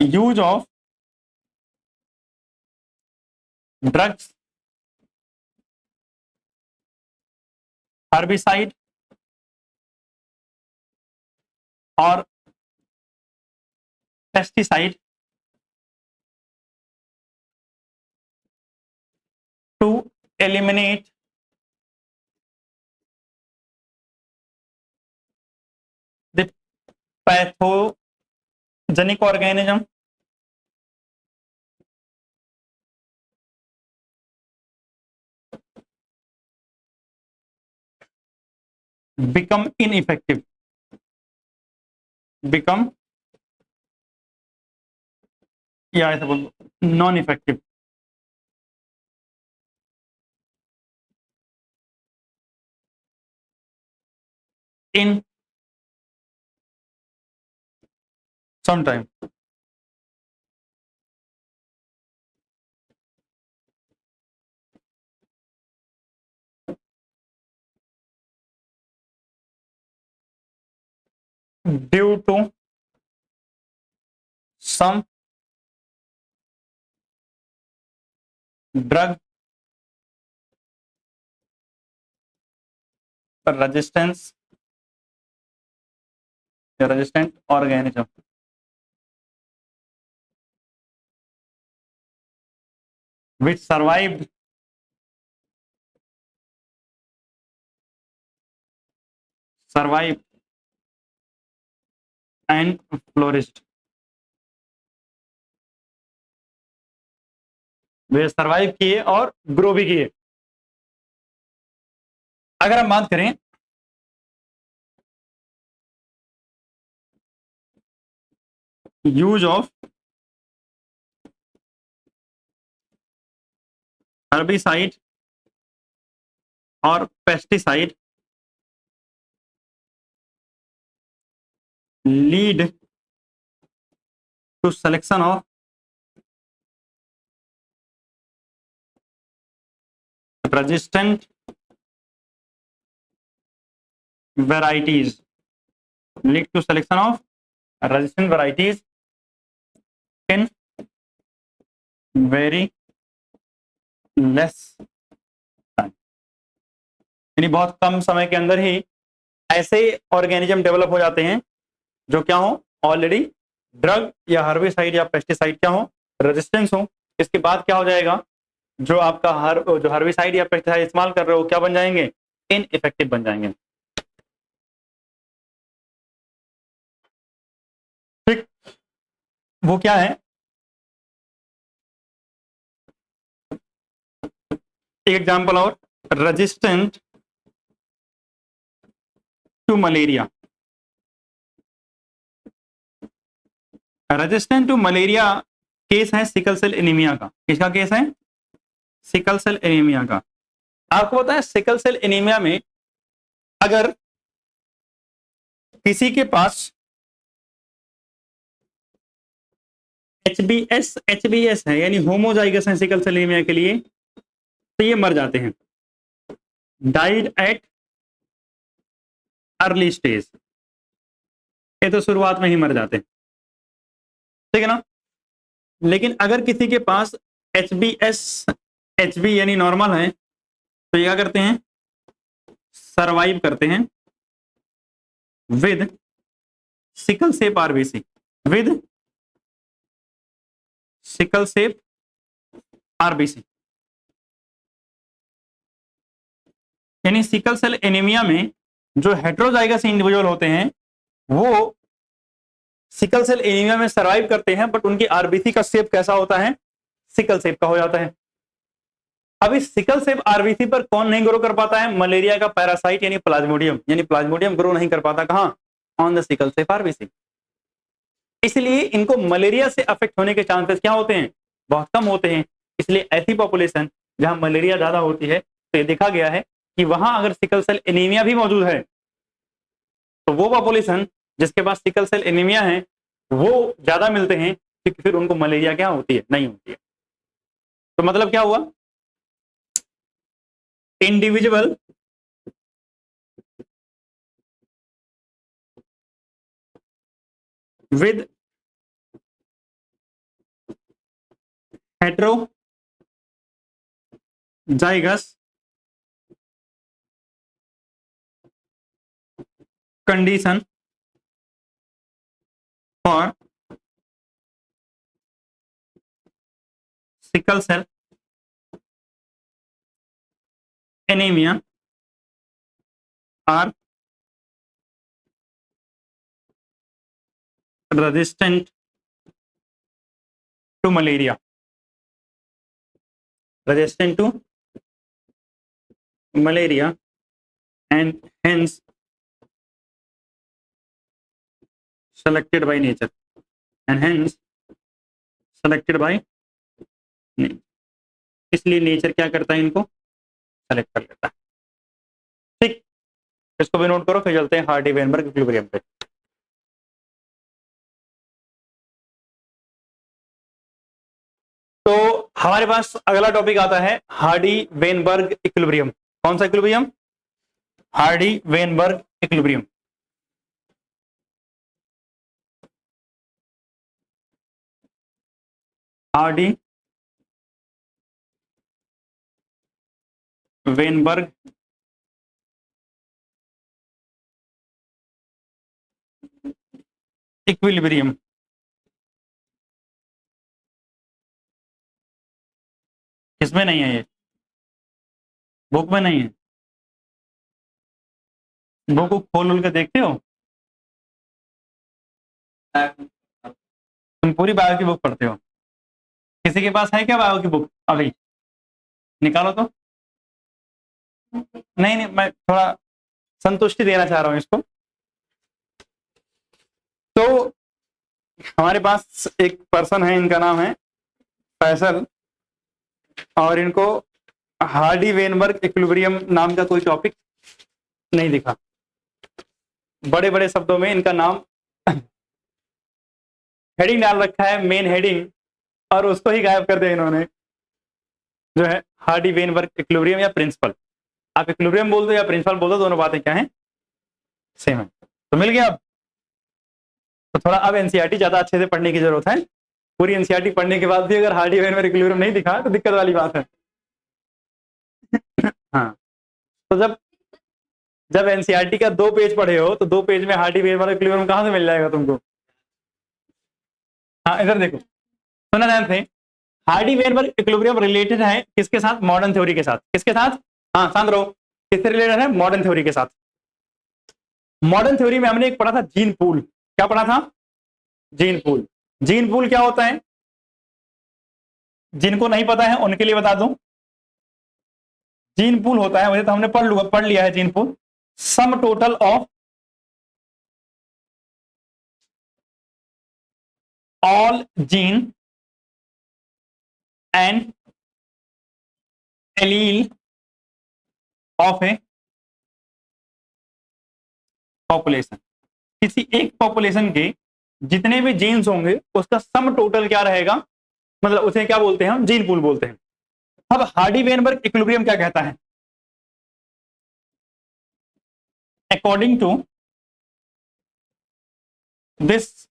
यूज ऑफ ड्रग्स, हर्बिसाइड और pesticide to eliminate pathogenic organism, become ineffective, become, या ऐसा बोल non effective. In some time, due to some drug resistance, resistant organism, which survived and flourished, वे सर्वाइव किए और ग्रो भी किए। अगर हम बात करें यूज ऑफ हर्बिसाइड और pesticide lead to selection of resistant varieties, lead to selection of resistant varieties in very less time, यानी बहुत कम समय के अंदर ही ऐसे ऑर्गेनिज्म डेवलप हो जाते हैं जो क्या हो, ऑलरेडी ड्रग या हर्बिसाइड या पेस्टिसाइड क्या हो, रेजिस्टेंस हो। इसके बाद क्या हो जाएगा, जो आपका जो हर्बिसाइड या पेस्टिसाइड इस्तेमाल कर रहे हो क्या बन जाएंगे, इनइफेक्टिव बन जाएंगे। ठीक, वो क्या है, एक एग्जांपल और, resistant to malaria, resistant to malaria case है सिकल सेल एनीमिया का। किसका केस है, सिकल सेल एनीमिया का। आपको पता है सिकल सेल एनीमिया में अगर किसी के पास एचबीएस है यानी होमोजाइगस है सिकल सेल एनीमिया के लिए, तो ये मर जाते हैं, डाइड एट अर्ली स्टेज, ये तो शुरुआत में ही मर जाते हैं, ठीक है ना। लेकिन अगर किसी के पास एचबी यानी नॉर्मल है तो ये क्या करते हैं, सरवाइव करते हैं with sickle shape RBC, with sickle shape RBC. यानी सिकल सेल एनीमिया में जो हेट्रोजाइगस इंडिविजुअल होते हैं वो सिकल सेल एनीमिया में सरवाइव करते हैं, बट उनकी आरबीसी का शेप कैसा होता है, सिकल सेप का हो जाता है। अब इस सिकल सेप आरबीसी पर कौन नहीं ग्रो कर पाता है, मलेरिया का पैरासाइट यानी प्लाज्मोडियम, यानी प्लाज्मोडियम ग्रो नहीं कर पाता कहां, on the sickle shape RBC. इसलिए इनको मलेरिया से अफेक्ट होने के चांसेस क्या होते हैं, बहुत कम होते हैं। इसलिए ऐसी पॉपुलेशन जहां मलेरिया ज्यादा होती है तो ये देखा गया है कि वहां अगर सिकल सेल एनीमिया भी मौजूद है तो वो पॉपुलेशन जिसके पास सिकल सेल एनीमिया है वो ज्यादा मिलते हैं, क्योंकि फिर उनको मलेरिया क्या होती है, नहीं होती है। तो मतलब क्या हुआ, individual with heterozygous condition for sickle cell anaemia are resistant to malaria, resistant to malaria, and hence selected by nature, and hence selected by nature. इसलिए नेचर क्या करता है, इनको सेलेक्ट कर लेता है। ठीक, इसको भी नोट करो, फिर चलते हैं हार्डी-वेनबर्ग इक्विलिब्रियम पे। तो हमारे पास अगला टॉपिक आता है हार्डी-वेनबर्ग इक्विलिब्रियम। कौन सा equilibrium? Hardy-Weinberg equilibrium. Hardy-Weinberg equilibrium. किसमें नहीं है? ये बुक में नहीं है। बुक को खोल के देखते हो? तुम पूरी बायो की बुक पढ़ते हो? किसी के पास है क्या बायो की बुक? अभी निकालो तो। नहीं नहीं, मैं थोड़ा संतुष्टि देना चाह रहा हूं इसको। तो हमारे पास एक पर्सन है, इनका नाम है फैसल, और इनको हार्डी-वेनबर्ग इक्विलिब्रियम नाम का कोई टॉपिक नहीं दिखा। बड़े बड़े शब्दों में इनका नाम हेडिंग डाल रखा है, मेन हेडिंग, और उसको ही गायब कर दिया इन्होंने, जो है हार्डी-वेनबर्ग इक्विलिब्रियम या प्रिंसिपल। आप इक्विलिब्रियम बोल दो या प्रिंसिपल बोल दो, दोनों बातें क्या हैं? सेम है। तो मिल गया अब। तो थोड़ा अब एनसीईआरटी ज्यादा अच्छे से पढ़ने की जरूरत है। पूरी एनसीईआरटी पढ़ने के बाद भी अगर हार्डी-वेनबर्ग इक्विलिब्रियम नहीं दिखा तो दिक्कत वाली बात है। हाँ, तो जब एनसीईआरटी का 2 पेज पढ़े हो तो 2 पेज में हार्डी-वेनबर्ग इक्विलिब्रियम कहां से मिल जाएगा तुमको? हाँ, इधर देखो, सुना ध्यान से। हार्डी-वेनबर्ग इक्विलिब्रियम रिलेटेड है किसके साथ? मॉडर्न थ्योरी के साथ। किसके साथ? हाँ, शांत रहो। किससे रिलेटेड है? मॉडर्न थ्योरी के साथ। मॉडर्न थ्योरी में हमने एक पढ़ा था जीन पूल। क्या पढ़ा था? Gene pool. जीन पूल क्या होता है? जिनको नहीं पता है उनके लिए बता दूं। जीन पूल होता है, वैसे तो हमने पढ़ लिया है gene pool, sum total of all gene and allele of A population. किसी एक पॉपुलेशन के जितने भी जीन्स होंगे उसका सम टोटल क्या रहेगा, मतलब उसे क्या बोलते हैं? हम जीन पूल बोलते हैं। अब हार्डी-वेनबर्ग इक्विलिब्रियम क्या कहता है? अकॉर्डिंग टू दिस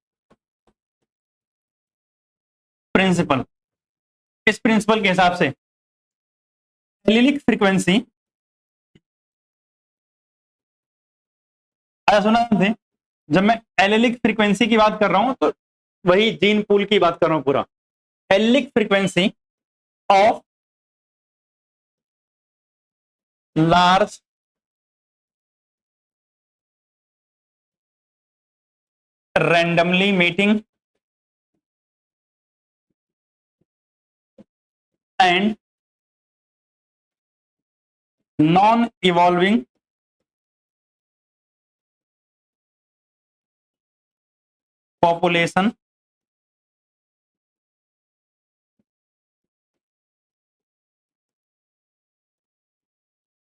प्रिंसिपल, इस प्रिंसिपल के हिसाब से एलिलिक फ्रीक्वेंसी, सुना थे, जब मैं एलिलिक फ्रीक्वेंसी की बात कर रहा हूं तो वही जीन पूल की बात कर रहा हूं पूरा। Allylic frequency of large randomly meeting and non-evolving population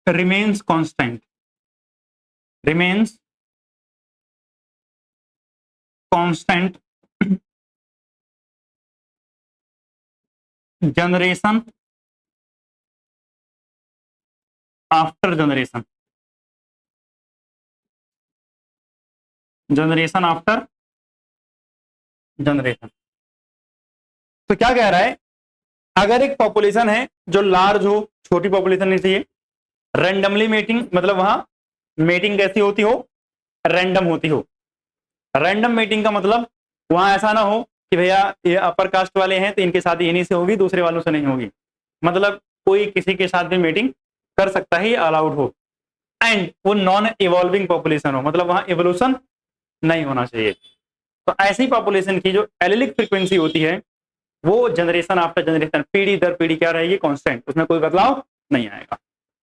remains constant, generation after generation, generation after generation. तो क्या कह रहा है? अगर एक पॉपुलेशन है जो लार्ज हो, छोटी पॉपुलेशन नहीं चाहिए, रैंडमली मेटिंग, मतलब वहां मेटिंग कैसी होती हो? रैंडम होती हो। रैंडम मेटिंग का मतलब वहां ऐसा ना हो कि भैया ये अपर कास्ट वाले हैं तो इनके साथ इन्हीं से होगी, दूसरे वालों से नहीं होगी। मतलब कोई किसी के साथ भी मीटिंग कर सकता है, ये अलाउड हो। एंड वो नॉन इवॉल्विंग पॉपुलेशन हो, मतलब वहां इवोल्यूशन नहीं होना चाहिए। तो ऐसी पॉपुलेशन की जो एलिलिक फ्रीक्वेंसी होती है वो जनरेशन आफ्टर जनरेशन, पीढ़ी दर पीढ़ी क्या रहेगी, कांस्टेंट, उसमें कोई बदलाव नहीं आएगा।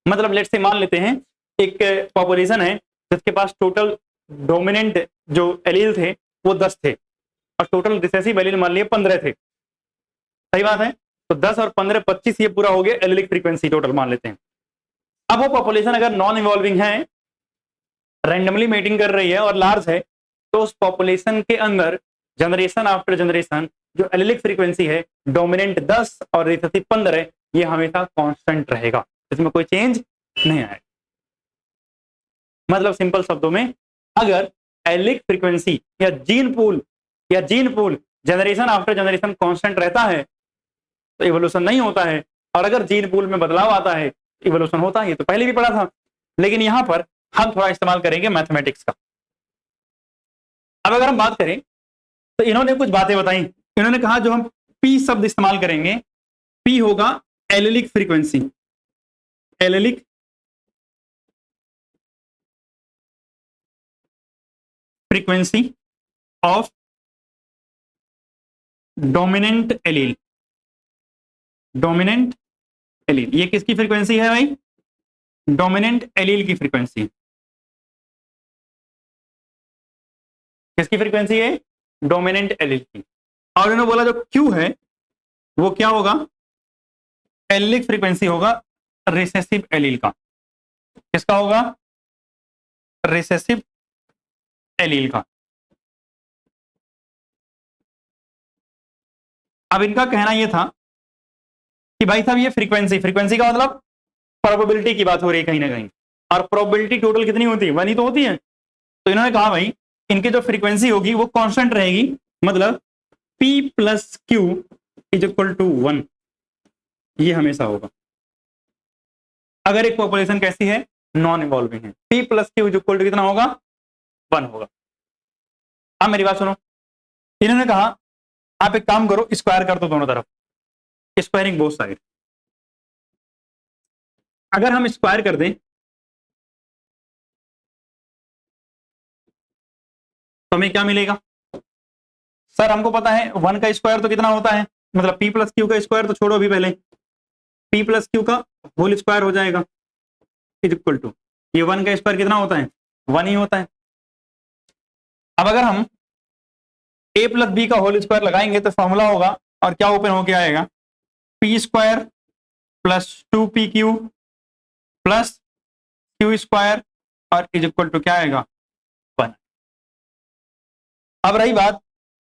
मतलब लेट्स से मान लेते हैं एक पॉपुलेशन है जिसके पास टोटल डोमिनेंट जो एलील थे वो 10 थे और टोटल रिसेसिव एलील मान लिए 15 थे, सही बात है। तो 10 और 15 25, ये पूरा हो गया एलिलिक फ्रीक्वेंसी टोटल मान लेते हैं। अब वो पॉपुलेशन अगर नॉन इवॉल्विंग है, रैंडमली मेटिंग कर रही है और लार्ज है, तो उस पॉपुलेशन के अंदर जनरेशन आफ्टर जनरेशन जो एलिलिक फ्रीक्वेंसी है डोमिनेंट 10 और रिसेसिव 15, ये हमेशा कांस्टेंट रहेगा, इसमें कोई चेंज नहीं आएगा। मतलब सिंपल शब्दों में, अगर एलिलिक फ्रीक्वेंसी या gene pool generation after generation constant रहता है तो इवोल्यूशन नहीं होता है, और अगर जीन पूल में बदलाव आता है इवोल्यूशन होता है। ये तो पहले भी पढ़ा था, लेकिन यहां पर हम थोड़ा इस्तेमाल करेंगे मैथमेटिक्स का। अब अगर हम बात करें तो इन्होंने कुछ बातें बताई। इन्होंने कहा जो हम पी शब्द इस्तेमाल करेंगे, पी होगा allylic frequency, allylic frequency of dominant allele. Dominant allele ये किसकी फ्रीक्वेंसी है भाई, डोमिनेंट एलील की फ्रीक्वेंसी। किसकी फ्रीक्वेंसी है, डोमिनेंट एलील की। और इन्होंने बोला जो क्यू है वो क्या होगा, एलिलिक फ्रीक्वेंसी होगा रिसेसिव एलील का। किसका होगा, रिसेसिव एलील का। अब इनका कहना यह था कि भाई साहब ये फ्रीक्वेंसी का मतलब प्रोबेबिलिटी की बात हो रही है कहीं ना कहीं, और प्रोबेबिलिटी टोटल कितनी होती है, 1 ही तो होती है। तो इन्होंने कहा भाई इनकी जो फ्रीक्वेंसी होगी वो कांस्टेंट रहेगी, मतलब P plus Q is equal to 1, ये हमेशा होगा। अगर एक पॉपुलेशन कैसी है, नॉन इवॉल्विंग है, P plus Q is equal to कितना होगा, 1 होगा। अब मेरी बात सुनो, इन्होंने कहा आप एक काम करो, स्क्वायर कर दो दोनों तरफ, स्क्वायरिंग बोथ साइड। अगर हम स्क्वायर कर दें तो हमें क्या मिलेगा, सर हमको पता है 1 का स्क्वायर तो कितना होता है, मतलब P प्लस क्यू का स्क्वायर तो छोड़ो अभी, पहले P प्लस क्यू का होल स्क्वायर हो जाएगा इज इक्वल टू, ये 1 का स्क्वायर कितना होता है, 1 ही होता है। अब अगर हम a प्लस बी का होल स्क्वायर लगाएंगे तो फॉर्मूला होगा, और क्या ओपन होके आएगा, P square plus 2pq plus Q square और इज इक्वल टू क्या आएगा, 1। अब रही बात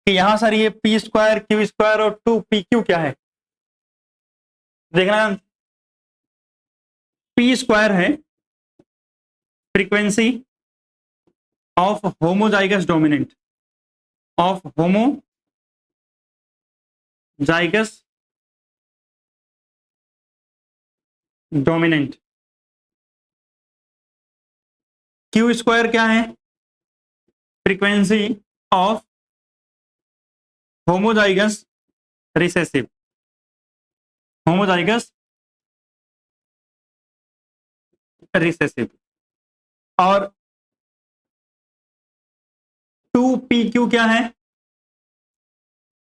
कि यहां सर ये पी स्क्वायर क्यू स्क्वायर और 2pq क्या है, देखना, पी स्क्वायर है frequency of homozygous dominant, of homozygous dominant. Q square क्या है, frequency of homozygous recessive, homozygous recessive. और 2pq क्या है,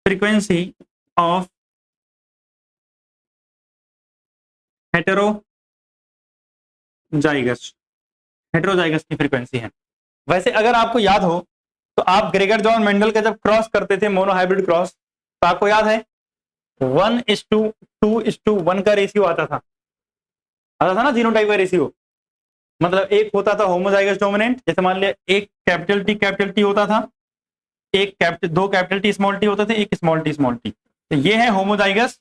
फ्रीक्वेंसी ऑफ हेटेरोजाइगस, हेटेरोजाइगस की फ्रीक्वेंसी है। वैसे अगर आपको याद हो तो आप ग्रेगर जॉन मेंडल का जब क्रॉस करते थे, मोनोहाइब्रिड क्रॉस, तो आपको याद है 1:2:1 का रेशियो आता था ना, जीनोटाइप का रेशियो। मतलब एक होता था होमोजाइगस डोमिनेंट, जैसे मान लिया एक कैपिटल टी होता था, दो कैपिटल टी स्मॉल टी होते थे, एक स्मॉल टी। तो ये है होमोजाइगस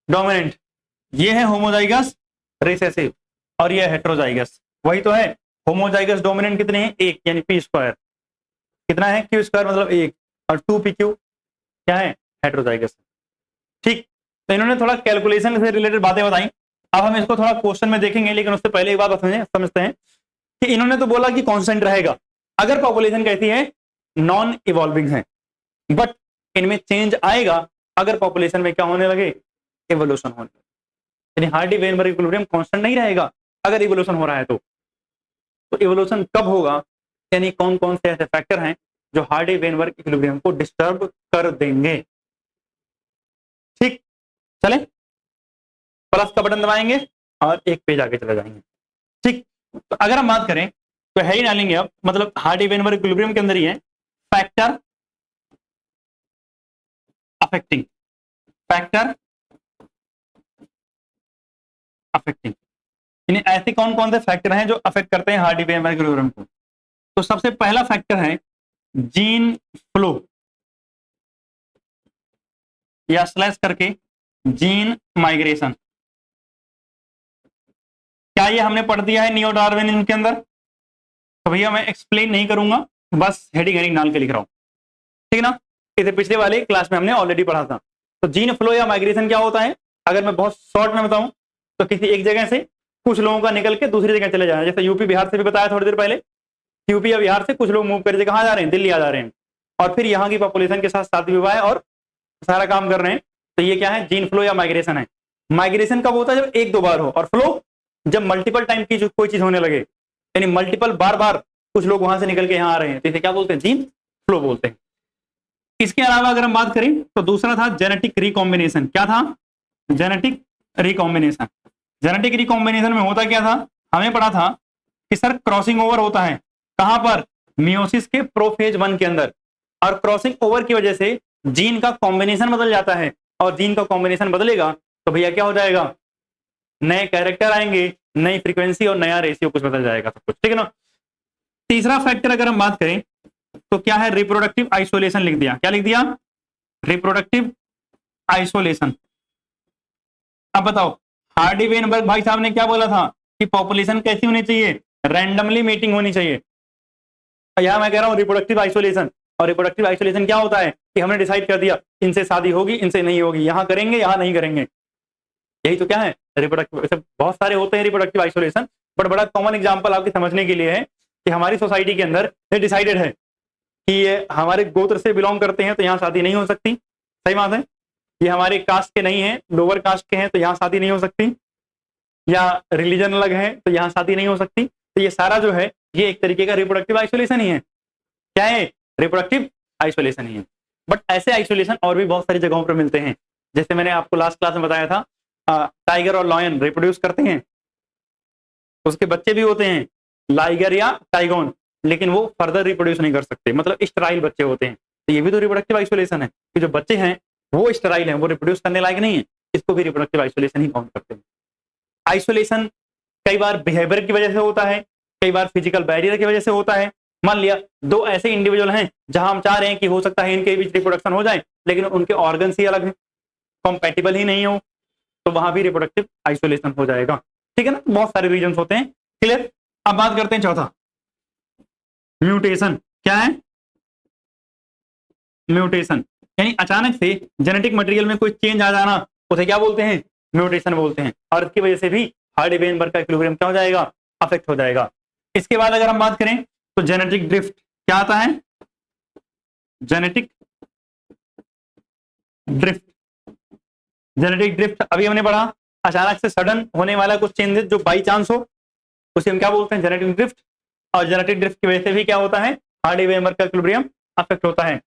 डोमिनेंट, ये है होमोजाइगस रिसेसिव, और ये हेटेरोजाइगस। वही तो है, होमोजाइगस डोमिनेंट कितने हैं, एक, यानी पी स्क्वायर कितना है, क्यू स्क्वायर मतलब एक, और 2pq क्या है, हेटेरोजाइगस। ठीक, तो इन्होंने थोड़ा कैलकुलेशन से रिलेटेड बातें बताई। अब हम इसको थोड़ा क्वेश्चन में देखेंगे, लेकिन उससे पहले एक बात समझते हैं कि इन्होंने तो बोला कि कांस्टेंट रहेगा अगर पॉपुलेशन कैसी है, नॉन इवॉल्विंग है, बट इनमें चेंज आएगा अगर पॉपुलेशन में क्या होने लगे, इवोल्यूशन होने लगे। यानी हार्डी वेनबर्ग इक्विलिब्रियम कांस्टेंट नहीं रहेगा अगर इवोल्यूशन हो रहा है तो इवोल्यूशन कब होगा, यानी कौन कौन से ऐसे फैक्टर हैं जो हार्डी वेनबर्ग इक्विलिब्रियम को डिस्टर्ब कर देंगे। ठीक, चले प्लस का बटन दबाएंगे और एक पेज आगे चले जाएंगे। ठीक, तो अगर हम बात करें तो है ही डालेंगे अब, मतलब हार्डी वेनबर्ग इक्विलिब्रियम के अंदर ही है फैक्टर अफेक्टिंग, फैक्टर अफेक्टिंग, यानी ऐसे कौन कौन से फैक्टर हैं जो अफेक्ट करते हैं हार्डी वेनबर्ग इक्विलिब्रियम को। तो सबसे पहला फैक्टर है जीन फ्लो, या स्लैश करके जीन माइग्रेशन। क्या ये हमने पढ़ दिया है नियो डार्विनिज्म के अंदर? तो भैया मैं एक्सप्लेन नहीं करूंगा, बस हेडिंग हेडिंग डाल के लिख रहा हूं, ठीक ना। इसे पिछले वाले क्लास में हमने ऑलरेडी पढ़ा था। तो जीन फ्लो या माइग्रेशन क्या होता है, अगर मैं बहुत शॉर्ट में बताऊं तो किसी एक जगह से कुछ लोगों का निकल के दूसरी जगह चले जाना, जैसे यूपी बिहार से भी बताया थोड़ी देर पहले, यूपी या बिहार से कुछ लोग मूव करके कहां जा रहे हैं, दिल्ली आ जा रहे हैं, और फिर यहाँ की पॉपुलेशन के साथ शादी विवाह है और सारा काम कर रहे हैं। तो ये क्या है, जीन फ्लो या माइग्रेशन है। माइग्रेशन कब होता है, जब एक दो बार हो, और फ्लो जब मल्टीपल टाइम की कोई चीज होने लगे, यानी मल्टीपल बार बार कुछ लोग वहां से निकल के यहाँ आ रहे हैं, तो इसे क्या बोलते हैं, जीन फ्लो बोलते हैं। इसके अलावा अगर हम बात करें तो दूसरा था जेनेटिक रिकॉम्बिनेशन। क्या था, जेनेटिक रिकॉम्बिनेशन। जेनेटिक रिकॉम्बिनेशन में होता क्या था, हमें पढ़ा था कि सर क्रॉसिंग ओवर होता है कहां पर, मियोसिस के प्रोफेज 1 के अंदर, और क्रॉसिंग ओवर की वजह से जीन का कॉम्बिनेशन बदल जाता है, और जीन का कॉम्बिनेशन बदलेगा तो भैया क्या हो जाएगा, नए कैरेक्टर आएंगे, नई फ्रीक्वेंसी और नया रेशियो कुछ बदल जाएगा, सब कुछ, ठीक है ना। तीसरा फैक्टर अगर हम बात करें तो क्या है, रिप्रोडक्टिव आइसोलेशन लिख दिया। क्या लिख दिया, रिप्रोडक्टिव आइसोलेशन। अब बताओ, हार्डी वेनबर्ग भाई साहब ने क्या बोला था कि पॉपुलेशन कैसी होनी चाहिए, रैंडमली मीटिंग होनी चाहिए। यहां मैं कह रहा हूं रिप्रोडक्टिव आइसोलेशन। और रिप्रोडक्टिव आइसोलेशन क्या होता है कि हमने डिसाइड कर दिया इनसे शादी होगी, इनसे नहीं होगी, यहां करेंगे यहां नहीं करेंगे, यही तो क्या है रिप्रोडक्टिव। बहुत सारे होते हैं रिप्रोडक्टिव आइसोलेशन, बट बड़ा कॉमन एग्जांपल आपके समझने के लिए है कि हमारी सोसाइटी के अंदर ये डिसाइडेड है कि ये हमारे गोत्र से बिलोंग करते हैं तो यहाँ शादी नहीं हो सकती, सही बात है। ये हमारे कास्ट के नहीं है, लोअर कास्ट के हैं तो यहाँ शादी नहीं हो सकती, या रिलीजन अलग है तो यहाँ शादी नहीं हो सकती। तो ये सारा जो है ये एक तरीके का रिप्रोडक्टिव आइसोलेशन ही है। क्या है, रिप्रोडक्टिव आइसोलेशन ही है। बट ऐसे आइसोलेशन और भी बहुत सारी जगहों पर मिलते हैं, जैसे मैंने आपको लास्ट क्लास में बताया था, टाइगर और लॉयन रिप्रोड्यूस करते हैं, उसके बच्चे भी होते हैं लाइगर या टाइगोन, लेकिन वो फर्दर रिप्रोड्यूस नहीं कर सकते, मतलब स्टेराइल बच्चे होते हैं। तो ये भी तो रिप्रोडक्टिव आइसोलेशन है कि जो बच्चे हैं वो स्टेराइल हैं, वो रिप्रोड्यूस करने लायक नहीं है, इसको भी रिप्रोडक्टिव आइसोलेशन ही काउंट करते हैं। आइसोलेशन कई बार बिहेवियर की वजह से होता है, कई बार फिजिकल बैरियर की वजह से होता है। मान लिया दो ऐसे इंडिविजुअल हैं जहां हम चाह रहे हैं कि हो सकता है इनके बीच रिप्रोडक्शन हो जाए, लेकिन उनके ऑर्गन्स ही अलग हैं, कॉम्पैटिबल ही नहीं हो, तो वहां भी रिप्रोडक्टिव आइसोलेशन हो जाएगा, ठीक है ना। बहुत सारे रीजन होते हैं, क्लियर। अब बात करते हैं चौथा, म्यूटेशन। क्या है, म्यूटेशन, यानी अचानक से जेनेटिक मटेरियल में कोई चेंज आ जाना, उसे क्या बोलते हैं, म्यूटेशन बोलते हैं, और इसकी वजह से भी हार्डी वेनबर्ग का इक्विलिब्रियम क्या हो जाएगा, अफेक्ट हो जाएगा। इसके बाद अगर हम बात करें तो जेनेटिक ड्रिफ्ट। क्या आता है, जेनेटिक ड्रिफ्ट। जेनेटिक ड्रिफ्ट अभी हमने पढ़ा, अचानक से सडन होने वाला कुछ चेंजेस जो बाई चांस हो, उसे हम क्या बोलते हैं, जेनेटिक ड्रिफ्ट। और जेनेटिक ड्रिफ्ट की वजह से भी क्या होता है, हार्डी वेनबर्ग का इक्विलिब्रियम अफेक्ट होता है।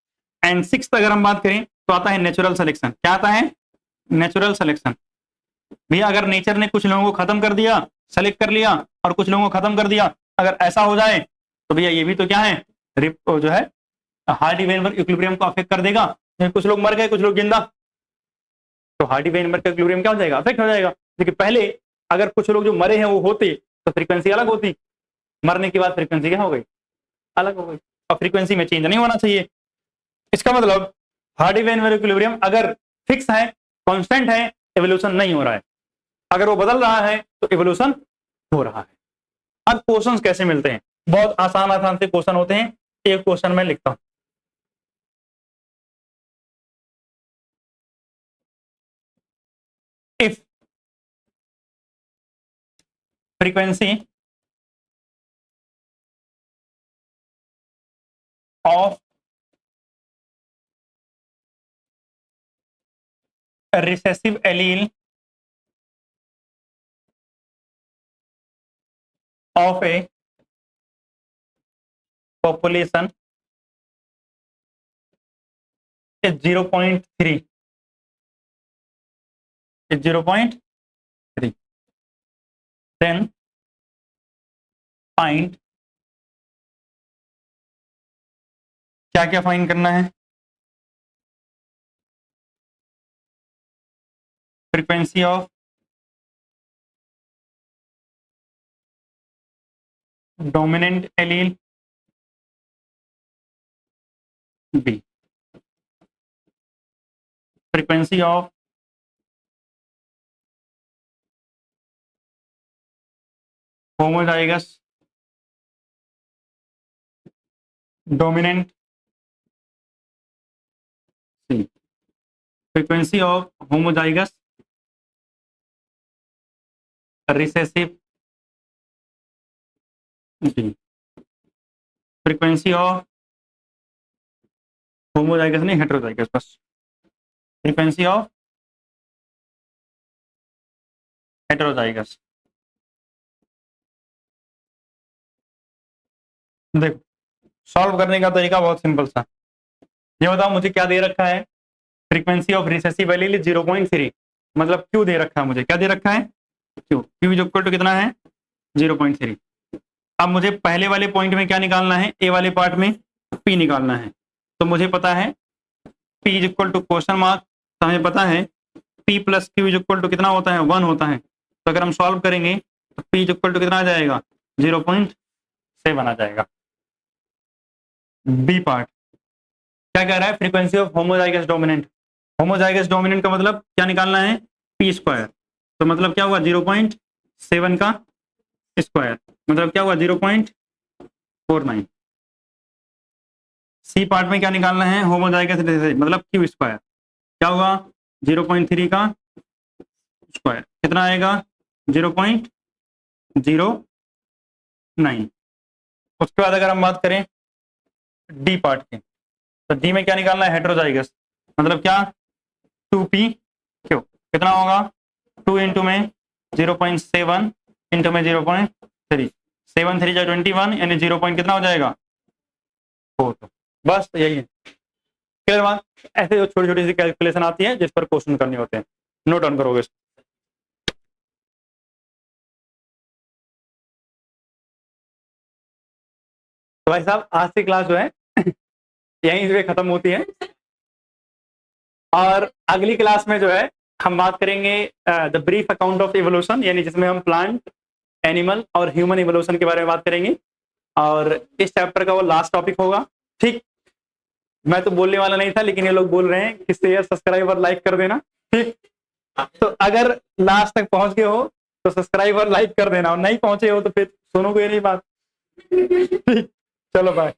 एंड सिक्स्थ अगर हम बात करें तो आता है नेचुरल सिलेक्शन। क्या आता है, नेचुरल सिलेक्शन। भैया अगर नेचर ने कुछ लोगों को खत्म कर दिया, सेलेक्ट कर लिया, और कुछ लोगों को खत्म कर दिया, अगर ऐसा हो जाए तो भैया ये भी तो क्या है, जो है हार्डी वेनबर्ग इक्विलिब्रियम को अफेक्ट कर देगा। कुछ लोग मर गए, कुछ लोग जिंदा, तो हार्डी वेनबर्ग का इक्विलिब्रियम क्या हो जाएगा, अफेक्ट हो जाएगा। लेकिन पहले अगर कुछ लोग जो मरे हैं वो होते तो फ्रीक्वेंसी अलग होती, मरने के बाद फ्रीक्वेंसी क्या हो गई, अलग हो गई, और फ्रीक्वेंसी में चेंज नहीं होना चाहिए। इसका मतलब हार्डी वेनबर्ग इक्विलिब्रियम अगर फिक्स है, कांस्टेंट है, एवोल्यूशन नहीं हो रहा है। अगर वो बदल रहा है तो एवोल्यूशन हो रहा है। अब क्वेश्चंस कैसे मिलते हैं, बहुत आसान आसान से क्वेश्चन होते हैं। एक क्वेश्चन मैं लिखता हूं, if frequency of recessive allele of a population is 0.3 is 0.3 then find क्या क्या फाइंड करना है frequency of dominant allele B frequency of homozygous dominant C frequency of homozygous recessive D frequency of homozygous नहीं heterozygous बस frequency of heterozygous देखो solve करने का तरीका बहुत सिंपल सा ये बताओ मुझे क्या दे रखा है फ्रीक्वेंसी ऑफ रिसेसिव एलील 0.3 मतलब क्यू दे रखा है मुझे क्या दे रखा है क्यू इज इक्वल टू कितना है 0.3 अब मुझे पहले वाले पॉइंट में क्या निकालना है ए वाले पार्ट में पी निकालना है तो मुझे पता है P is equal to question mark तो हमें पता है P plus Q is equal to कितना होता है 1 होता है तो अगर हम सॉल्व करेंगे तो पी इज इक्वल टू कितना आ जाएगा 0.7 आ जाएगा बी पार्ट क्या कह रहा है फ्रीक्वेंसी ऑफ होमोजाइगस डोमिनेंट का मतलब क्या निकालना है पी स्क्वायर तो मतलब क्या हुआ 0.7 का स्क्वायर मतलब क्या हुआ 0.49 सी पार्ट में क्या निकालना है होमोजाइगस मतलब क्यू स्क्वायर क्या हुआ 0.3 का स्क्वायर कितना आएगा 0.09 उसके बाद अगर हम बात करें डी पार्ट की तो डी में क्या निकालना है हेटेरोजाइगस मतलब क्या 2p क्यू कितना होगा 2 इंटू में 0.7 इंटू में 0.3 7 3 जा 21 यानी 0 पॉइंट कितना हो जाएगा 4 बस यही है फिर बाद ऐसे जो छोटी छोटी सी कैलकुलेशन आती है जिस पर क्वेश्चन करने होते हैं नोट डाउन करोगे तो भाई साहब आज की क्लास जो है यहीं से खत्म होती है और अगली क्लास में जो है हम बात करेंगे the brief account of evolution यानी जिसमें हम प्लांट एनिमल और ह्यूमन इवोल्यूशन के बारे में बात करेंगे और इस चैप्टर का वो लास्ट टॉपिक होगा ठीक मैं तो बोलने वाला नहीं था लेकिन ये लोग बोल रहे हैं कि शेयर सब्सक्राइब और लाइक कर देना ठीक तो अगर लास्ट तक पहुंच गए हो तो सब्सक्राइब और लाइक कर देना और नहीं पहुंचे हो तो फिर सुनोगे नहीं बात ठीक चलो बाय